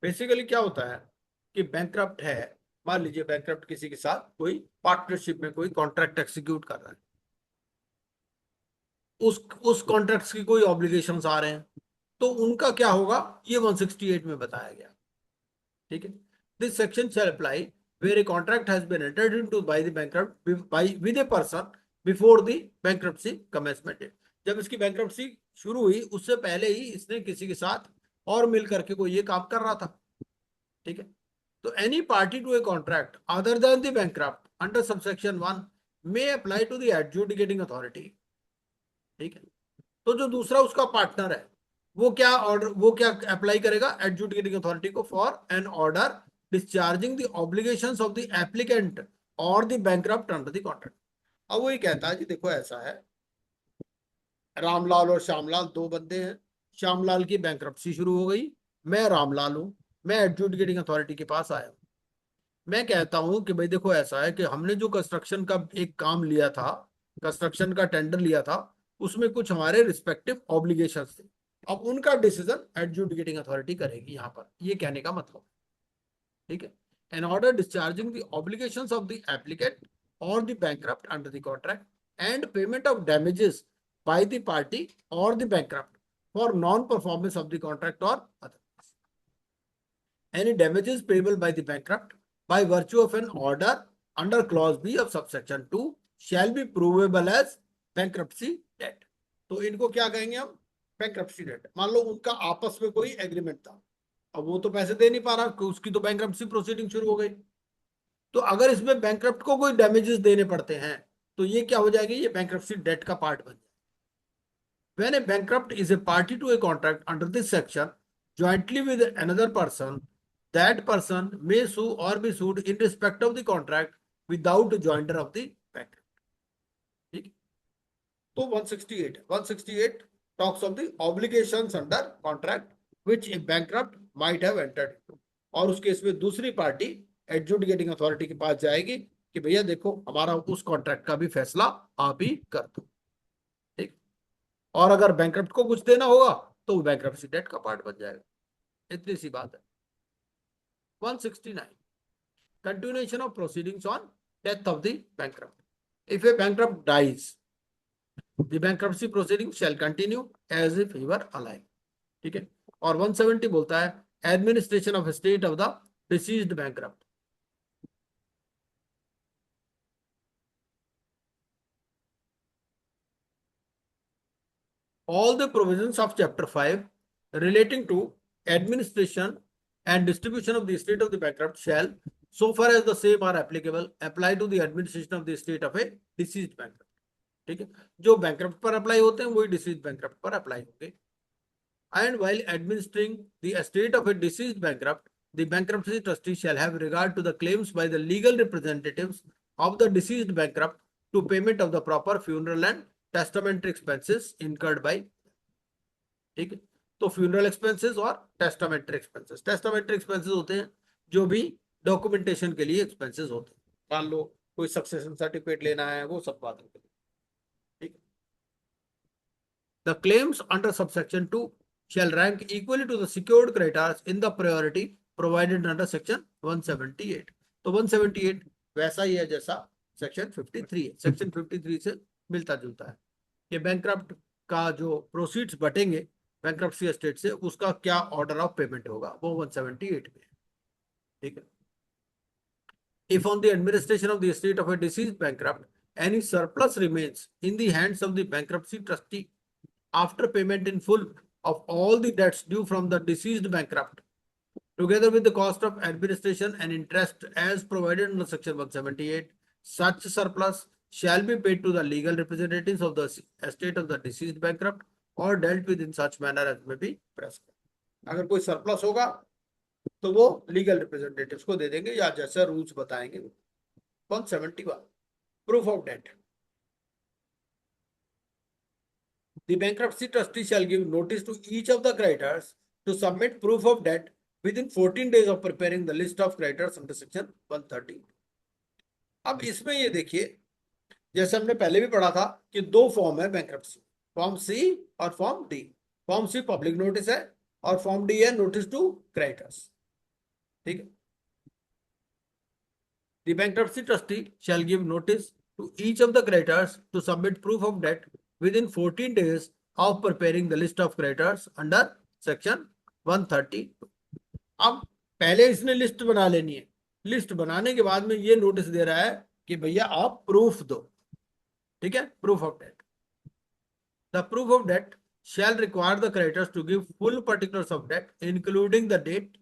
बेसिकली क्या होता है कि बैंकक्रप्ट है, मान लीजिए बैंकक्रप्ट किसी के साथ कोई पार्टनरशिप में कोई कॉन्ट्रैक्ट एक्सिक्यूट कर रहा है, उस कॉन्ट्रैक्ट्स की कोई ऑब्लिगेशंस आ रहे हैं, तो उनका क्या होगा, ये 168 में बताया गया। ठीक है। This section shall apply where a contract has been entered into by the bankrupt by with a person before the bankruptcy commencement date। जब इसकी bankruptcy शुरू हुई उससे पहले ही इसने किसी के साथ और मिल करके कोई ये काम कर रहा था। ठीक है। तो any party to a contract other than the bankrupt under subsection 1 may apply to the adjudicating authority। ठीक है। तो जो दूसरा उसका पार्टनर है वो क्या ऑर्डर, वो क्या अप्लाई करेगा एडजुडिकेटिंग अथॉरिटी को for an order discharging the obligations of the applicant और the bankrupt under the contract. अब वो ये कहता है कि देखो ऐसा है, रामलाल और श्यामलाल दो बंदे हैं, श्यामलाल की बैंकरप्सी शुरू हो गई, मैं रामलाल हूं, मैं एडजुडिकेटिंग अथॉरिटी के पास आया हूं, मैं कहता हूं कि भाई देखो ऐसा है कि हमने जो कंस्ट्रक्शन का एक काम लिया था, कंस्ट्रक्शन का टेंडर लिया था, उसमें कुछ हमारे रिस्पेक्टिव ऑब्लिगेशंस थे, अब उनका डिसीजन एडजुडिकेटिंग अथॉरिटी करेगी, यहां पर ये कहने का मतलब। ठीक है। An order discharging the obligations of the applicant और the bankrupt under the contract and payment of damages by the party और the bankrupt for non performance of the contract और other any damages payable by the bankrupt by virtue of an order under clause B of subsection 2 shall be provable as bankruptcy debt। तो इनको क्या कहेंगे हम, bankruptcy debt। मान लो उनका आपस में कोई एग्रीमेंट था, अब वो तो पैसे दे नहीं पा रहा, उसकी तो bankruptcy प्रोसीडिंग शुरू हो गई, तो अगर इसमें बैंकरप्ट को कोई डैमेजेस देने पड़ते हैं तो ये क्या हो जाएगी, ये bankruptcy debt का पार्ट बन जाएगा। When a bankrupt is a party to a contract under this section jointly with another person, that person may sue or be sued in respect of the contract without joinder of the bankrupt। ठीक। तो 168 talks of the obligations under contract which a bankrupt might have entered into, और उसके इसमें दूसरी party adjudicating authority के पास जाएगी कि भैया देखो हमारा उस कॉन्ट्रैक्ट का भी फैसला आप ही कर दो। ठीक। और अगर बैंकरप्ट को कुछ देना होगा तो वो बैंकरप्सी डेट का पार्ट बन जाएगा, इतनी सी बात है। 169 continuation of proceedings on death of the bankrupt। If a bankrupt dies, the bankruptcy proceedings shall continue as if he were alive। ठीक है। और 170 बोलता है administration of estate of the deceased bankrupt। All the provisions of chapter 5 relating to administration and distribution of the estate of the bankrupt shall, so far as the same are applicable, apply to the administration of the estate of a deceased bankrupt। ठीक है। जो bankrupt पर apply होते हैं वही deceased bankrupt पर apply होंगे। And while administering the estate of a deceased bankrupt, the bankruptcy trustee shall have regard to the claims by the legal representatives of the deceased bankrupt to payment of the proper funeral and testamentary expenses incurred by। ठीक है। तो funeral expenses और testamentary expenses होते हैं जो भी documentation के लिए एक्सपेंसेस होते हैं, मान लो कोई सक्सेशन सर्टिफिकेट लेना है, वो सब बात होती है। ठीक। The claims under subsection 2 shall rank equally to the secured creditors in the priority provided under section 178। तो 178 वैसा ही है जैसा सेक्शन 53 है, सेक्शन 53 से मिलता जुलता है कि बैंकरप्ट का जो प्रोसीड्स बटेंगे बैंकरप्सी एस्टेट से उसका क्या ऑर्डर ऑफ पेमेंट होगा, वो 178 में। ठीक है। If on the administration of the estate of a deceased bankrupt, any surplus remains in the hands of the bankruptcy trustee after payment in full of all the debts due from the deceased bankrupt, together with the cost of administration and interest as provided under Section 178, such surplus shall be paid to the legal representatives of the estate of the deceased bankrupt or dealt with in such manner as may be prescribed. अगर कोई surplus होगा तो वो legal representatives को दे देंगे या जैसा rules बताएंगे। 171 proof of debt. The bankruptcy trustee shall give notice to each of the creditors to submit proof of debt within 14 days of preparing the list of creditors under section 130। अब इसमें ये देखिए, जैसे हमने पहले भी पढ़ा था कि दो फॉर्म है बैंक्रप्सी, फॉर्म सी और form D. Form C public notice है और फॉर्म डी है नोटिस टू क्रेडिटर्स। ठीक है। The bankruptcy trustee shall give notice to each of the creditors to submit proof of debt within 14 days of preparing the list of creditors under section 130। अब पहले इसने list बना लेनी है, list बनाने के बाद में ये नोटिस दे रहा है कि भैया आप प्रूफ दो। ठीक है, proof of debt. The proof of debt shall require the creditors to give full particulars of debt, including the date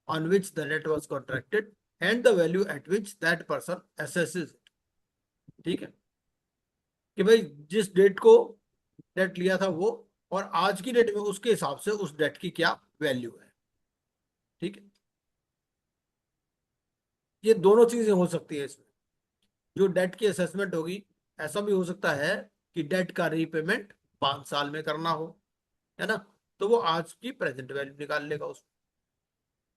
on which the debt was contracted and the value at which that person assesses it। ठीक है, कि भाई जिस date को date लिया था वो और आज की डेट में उसके हिसाब से उस डेट की क्या वैल्यू है। ठीक है, ये दोनों चीजें हो सकती है इसमें। जो डेट की असेसमेंट होगी, ऐसा भी हो सकता है कि डेट का रीपेमेंट 5 साल में करना हो, है ना, तो वो आज की प्रेजेंट वैल्यू निकाल लेगा उसमें।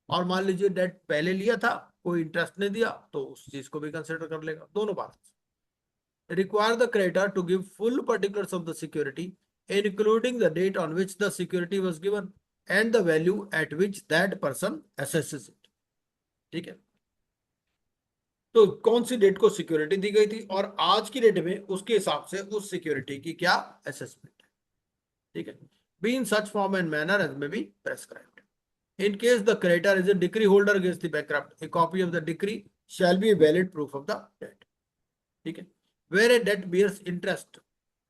और मान लीजिए डेट पहले लिया था, कोई इंटरेस्ट नहीं दिया, तो उस चीज को भी कंसिडर कर लेगा। दोनों बात। Require the creditor to give full particulars of the security including the date on which the security was given and the value at which that person assesses it. ठीक है, तो कौन सी डेट को सिक्योरिटी दी गई थी और आज की डेट में उसके हिसाब से उस सिक्योरिटी की क्या असेसमेंट है। ठीक है, be in such form and manner as may be prescribed. In case the creditor is a decree holder against the bankrupt, a copy of the decree shall be a valid proof of the debt। ठीक है, where a debt bears interest,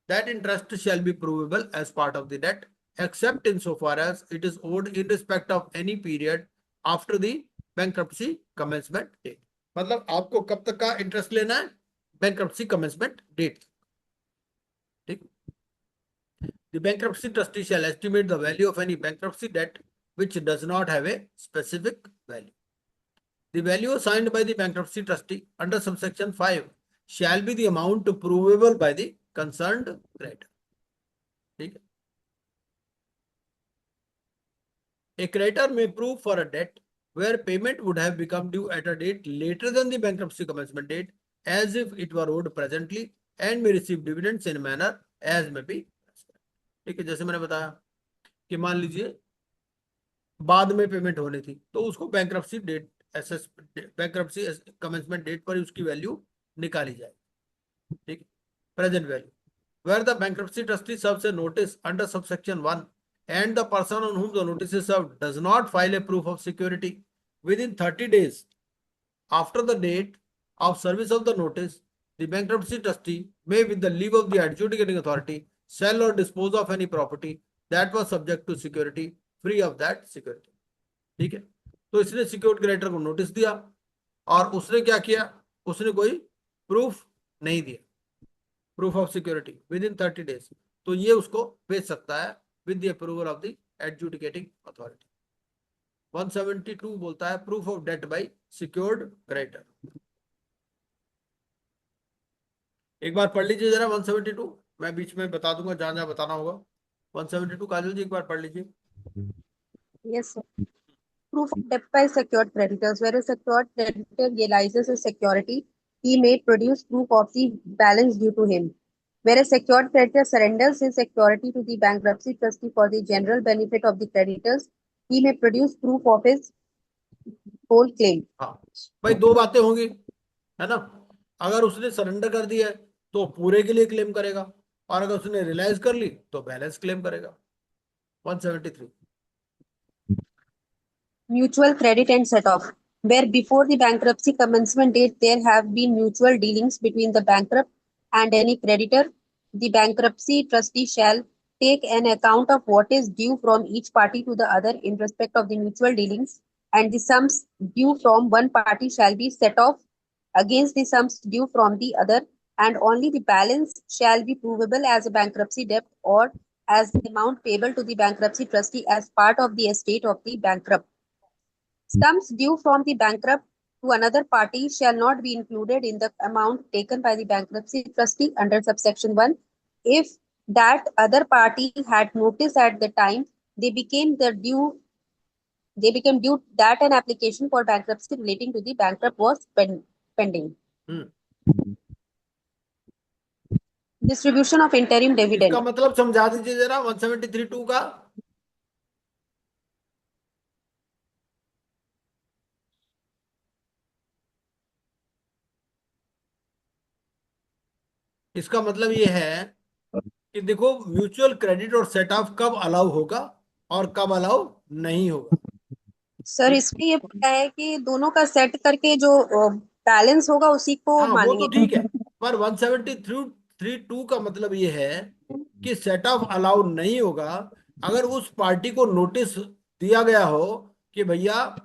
that interest shall be provable as part of the debt, except insofar as it is owed in respect of any period after the bankruptcy commencement date। मतलब आपको कब तक का interest लेना है? Bankruptcy commencement date. ठीक, the bankruptcy trustee shall estimate the value of any bankruptcy debt which does not have a specific value। The value assigned by the bankruptcy trustee under subsection 5 shall be the amount provable by the concerned creditor। ठीक है, a creditor may prove for a debt where payment would have become due at a date later than the bankruptcy commencement date as if it were owed presently and may receive dividends in a manner as may be। ठीक है, जैसे मैंने बताया कि मान लीजिए बाद में पेमेंट होनी थी, तो उसको bankruptcy date bankruptcy commencement date पर उसकी वैल्यू निकाली जाएगी। ठीक, present value. Where the bankruptcy trustee serves a notice under subsection 1 and the person on whom the notice is served does not file a proof of security within 30 days after the date of service of the notice, the bankruptcy trustee may, with the leave of the adjudicating authority, sell or dispose of any property that was subject to security free of that security। ठीक है, तो इसने secured creditor को notice दिया और उसने क्या किया, उसने कोई प्रूफ नहीं दिया, proof of security within 30 days, तो ये उसको बेच सकता है with the approval of the adjudicating authority. 172 बोलता है proof of debt by secured creditor. एक बार पढ़ लीजिए जरा 172, मैं बीच में बता दूंगा जहां जहां बताना होगा। 172 काजल जी एक बार पढ़ लीजिए। Yes, sir. Proof of debt by secured creditors. Where a secured creditor realizes a security, he may produce proof of the balance due to him. Where a secured creditor surrenders his security to the bankruptcy trustee for the general benefit of the creditors, he may produce proof of his whole claim. हाँ भाई, दो बातें होंगी, है ना। अगर उसने surrender कर दिया है तो पूरे के लिए क्लेम करेगा, और अगर उसने रियलाइज कर ली तो बैलेंस क्लेम करेगा। 173 Mutual credit and set off. where before the bankruptcy commencement date there have been mutual dealings between the bankrupt and any creditor, the bankruptcy trustee shall take an account of what is due from each party to the other in respect of the mutual dealings, and the sums due from one party shall be set off against the sums due from the other, and only the balance shall be provable as a bankruptcy debt or as the amount payable to the bankruptcy trustee as part of the estate of the bankrupt. Sums due from the bankrupt to another party shall not be included in the amount taken by the bankruptcy trustee under subsection 1 if that other party had notice at the time they became due that an application for bankruptcy relating to the bankrupt was pending. Distribution of interim dividend. इसका मतलब समझा दीजिए जरा 173(2) का। इसका मतलब ये है कि देखो म्यूचुअल क्रेडिट और सेट ऑफ कब अलाउ होगा और कब अलाउ नहीं होगा। सर इसमें ये पता है कि दोनों का सेट करके जो बैलेंस होगा उसी को हाँ वो तो मानेंगे। ठीक है, पर 173(2) का मतलब ये है कि सेट ऑफ अलाउ नहीं होगा अगर उस पार्टी को नोटिस दिया गया हो कि भैया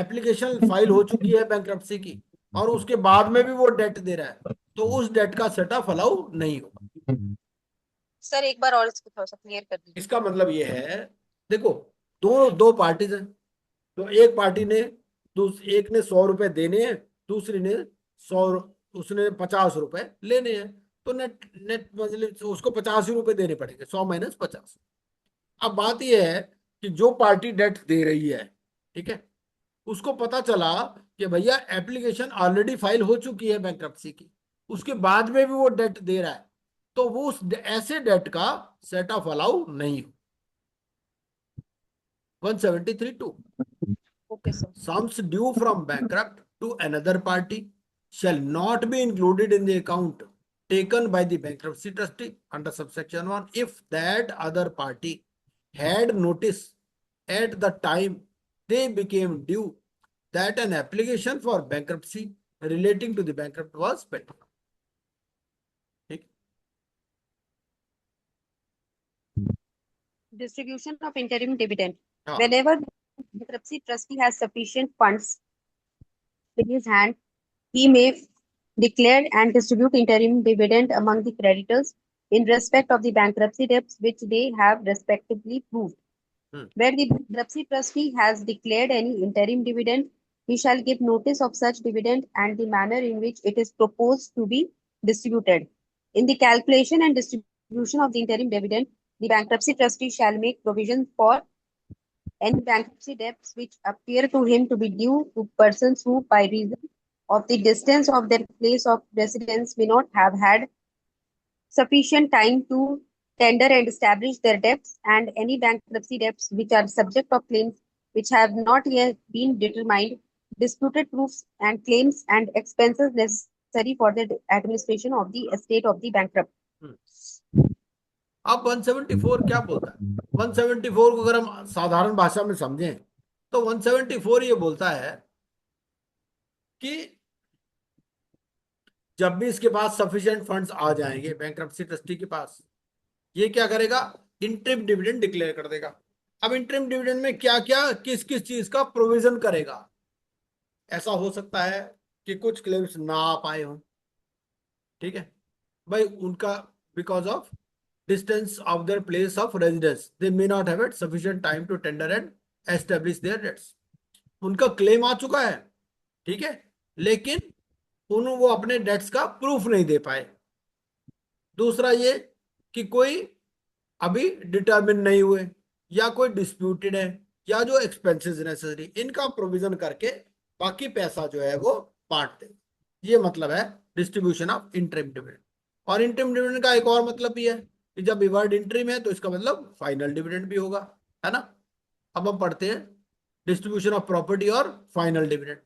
एप्लीकेशन फाइल हो चुकी है बैंक्रप्सी की और उसके बाद में भी वो डेट दे रहा है, तो उस डेट का सेट ऑफ अलाउ नहीं होगा। सर एक बार और इसको थोड़ा सा क्लियर कर दीजिए। इसका मतलब ये है, देखो दो दो पार्टीज हैं, तो एक पार्टी ने एक ने 100 रुपए देने हैं, दूसरी ने 100, उसने 50 रुपए लेने हैं, तो नेट नेट मतलब उसको 50 ही रुपए देने पड़ेंगे, 100 माइनस 50। अब बात यह है कि जो पार्टी डेट दे रही है, ठीक है, उसको पता चला कि भैया एप्लीकेशन ऑलरेडी फाइल हो चुकी है बैंक्रप्सी की, उसके बाद में भी वो डेट दे रहा है, तो वो उस ऐसे डेट का सेट ऑफ अलाउ नहीं हो। 173(2). Okay sir. Sums due from bankrupt to another party shall not be included in the account taken by the bankruptcy trustee under subsection 1 if that other party had notice at the time they became due that an application for bankruptcy relating to the bankrupt was pending. ठीक। Distribution of interim dividend. हाँ। Whenever the bankruptcy trustee has sufficient funds in his hand, he may declare and distribute interim dividend among the creditors in respect of the bankruptcy debts which they have respectively proved. Where the bankruptcy trustee has declared any interim dividend, he shall give notice of such dividend and the manner in which it is proposed to be distributed. In the calculation and distribution of the interim dividend, the bankruptcy trustee shall make provision for any bankruptcy debts which appear to him to be due to persons who, by reason of the distance of their place of residence, may not have had sufficient time to tender and establish their debts, and any bankruptcy debts which are subject of claims which have not yet been determined, disputed proofs and claims and expenses necessary for the administration of the estate of the bankrupt. अब 174 क्या बोलता है? 174 को अगर हम साधारण भाषा में समझें तो 174 ये बोलता है कि जब भी इसके पास सफिशिएंट फंड्स आ जाएंगे बैंक्रप्सी ट्रस्टी के पास, ये क्या करेगा? इंटरिम डिविडेंड डिक्लेयर कर देगा। अब इंटरिम डिविडेंड में क्या क्या किस किस चीज का प्रोविजन करेगा? ऐसा हो सकता है कि कुछ क्लेम्स ना आ पाए हों, ठीक है भाई, उनका because of distance of their place of residence they may not have had sufficient time to tender and establish their debts. उनका क्लेम आ चुका है, ठीक है, लेकिन वो अपने डेट्स का प्रूफ नहीं दे पाए। दूसरा ये कि कोई अभी डिटर्मिन नहीं हुए या कोई डिस्प्यूटेड है या जो एक्सपेंसेस नेसेसरी, इनका प्रोविजन करके बाकी पैसा जो है वो बांट दे। ये मतलब है डिस्ट्रीब्यूशन ऑफ इंटरिम डिविडेंड। और इंटरिम डिविडेंड का एक और मतलब भी है कि जब वर्ड इंटरिम है तो इसका मतलब फाइनल डिविडेंड भी होगा, है ना। अब हम पढ़ते हैं डिस्ट्रीब्यूशन ऑफ प्रॉपर्टी और फाइनल डिविडेंड।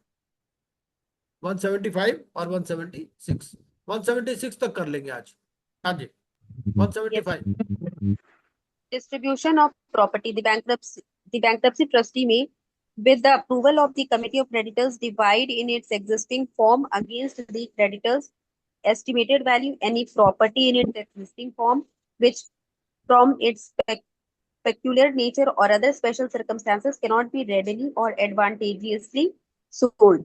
175 और 176, 176 तक कर लेंगे आज। हाँ जी, 175। Distribution of property. The bankruptcy trustee may with the approval of the Committee of Creditors, divide in its existing form against the creditors' estimated value any property in its existing form, which from its peculiar nature or other special circumstances cannot be readily or advantageously sold.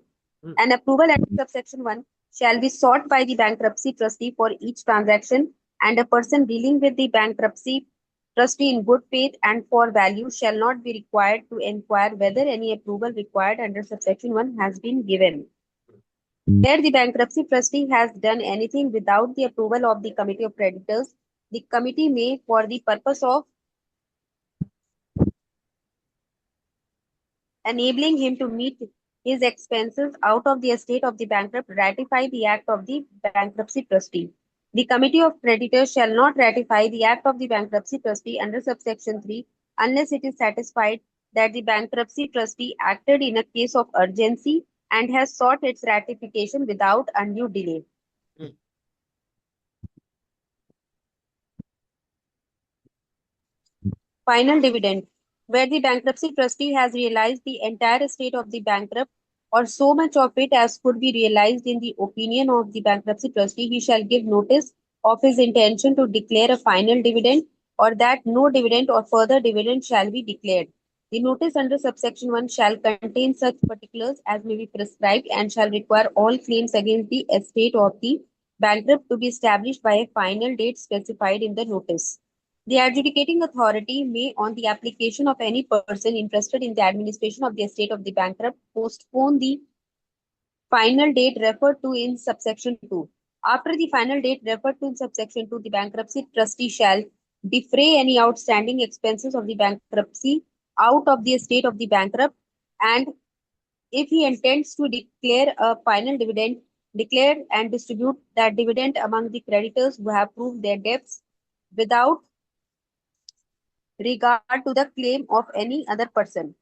An approval under subsection 1 shall be sought by the bankruptcy trustee for each transaction, and a person dealing with the bankruptcy trustee in good faith and for value shall not be required to inquire whether any approval required under subsection 1 has been given. Where the bankruptcy trustee has done anything without the approval of the Committee of Creditors, the committee may, for the purpose of enabling him to meet his expenses out of the estate of the bankrupt, ratify the act of the bankruptcy trustee. The Committee of Creditors shall not ratify the act of the bankruptcy trustee under subsection 3 unless it is satisfied that the bankruptcy trustee acted in a case of urgency and has sought its ratification without undue delay. Final dividend. Where the bankruptcy trustee has realized the entire estate of the bankrupt or so much of it as could be realized in the opinion of the bankruptcy trustee, he shall give notice of his intention to declare a final dividend or that no dividend or further dividend shall be declared. The notice under subsection 1 shall contain such particulars as may be prescribed and shall require all claims against the estate of the bankrupt to be established by a final date specified in the notice. The adjudicating authority may, on the application of any person interested in the administration of the estate of the bankrupt, postpone the final date referred to in subsection 2. After the final date referred to in subsection 2, the bankruptcy trustee shall defray any outstanding expenses of the bankruptcy out of the estate of the bankrupt, and if he intends to declare a final dividend, declare and distribute that dividend among the creditors who have proved their debts without regard to the claim of any other person.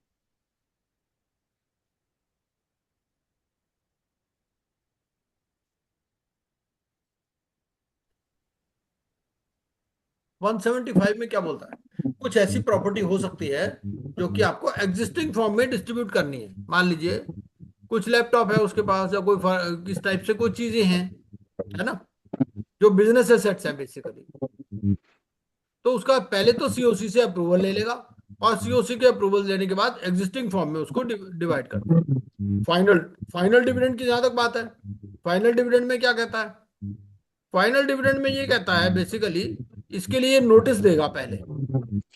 One 175 में क्या बोलता है, कुछ ऐसी property हो सकती है जो कि आपको एग्जिस्टिंग फॉर्म में डिस्ट्रीब्यूट करनी है। मान लीजिए कुछ लैपटॉप है उसके पास या कोई किस टाइप से कोई चीजें हैं, है ना, जो बिजनेस एसेट्स है बेसिकली। तो उसका पहले तो सीओसी से अप्रूवल ले लेगा और सीओसी के अप्रूवल लेने के बाद एग्जिस्टिंग फॉर्म में उसको डिवाइड कर देगा। फाइनल डिविडेंड की जहां तक बात है, फाइनल डिविडेंड में क्या कहता है, फाइनल डिविडेंड में ये कहता है बेसिकली इसके लिए नोटिस देगा पहले,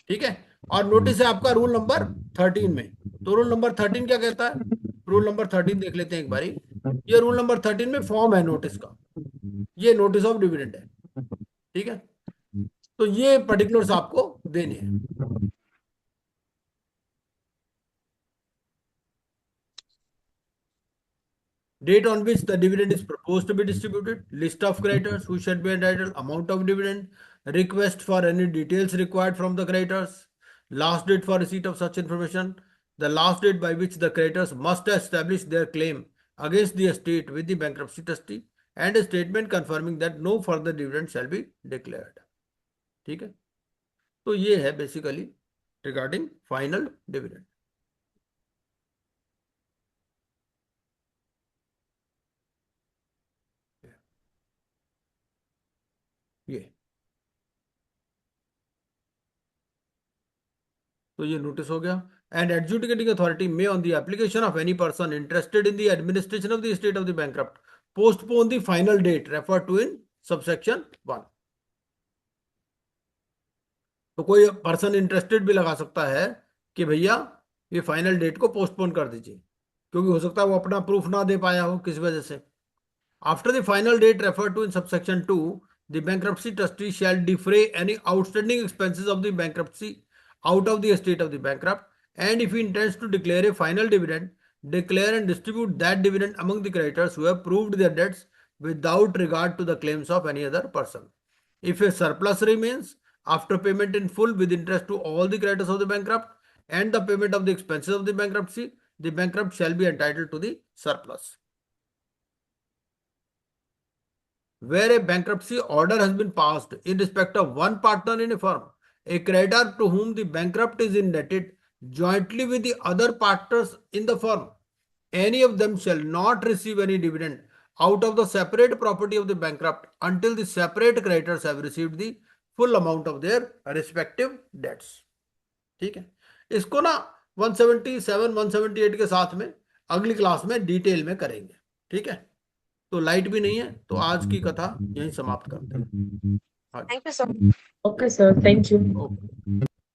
ठीक है, और नोटिस है आपका रूल नंबर 13 में। तो रूल नंबर 13 क्या कहता है, रूल नंबर 13 देख लेते हैं एक बारी। ये रूल नंबर 13 में फॉर्म है नोटिस का, ये नोटिस ऑफ डिविडेंड है, ठीक है। तो ये पर्टिकुलर्स आपको देने हैं। Date on which the dividend is proposed to be distributed, list of creditors who should be entitled, amount of dividend, request for any details required from the creditors, last date for receipt of such information, the last date by which the creditors must establish their claim against the estate with the bankruptcy trustee, and a statement confirming that no further dividend shall be declared। ठीक है, तो ये है basically regarding final dividend. ये तो ये notice हो गया। And adjudicating authority may on the application of any person interested in the administration of the state of the bankrupt postpone the final date refer to in subsection 1। तो कोई person interested भी लगा सकता है कि भैया ये फाइनल डेट को पोस्टपोन कर दीजिए, क्योंकि हो सकता है वो अपना प्रूफ ना दे पाया हो किस वजह से। After the final date refer to in subsection 2, the bankruptcy trustee shall defray any outstanding expenses of the bankruptcy out of the estate of the bankrupt, and if he intends to declare a final dividend, declare and distribute that dividend among the creditors who have proved their debts without regard to the claims of any other person. If a surplus remains after payment in full with interest to all the creditors of the bankrupt and the payment of the expenses of the bankruptcy, the bankrupt shall be entitled to the surplus. Where a bankruptcy order has been passed in respect of one partner in a firm, a creditor to whom the bankrupt is indebted jointly with the other partners in the firm, any of them shall not receive any dividend out of the separate property of the bankrupt until the separate creditors have received the full amount of their respective debts. ठीक है, इसको ना 177 178 के साथ में अगली class में detail में करेंगे. ठीक है, तो लाइट भी नहीं है, तो आज की कथा यहीं समाप्त करते हैं. Thank you, sir. Okay, sir. Thank you. Okay.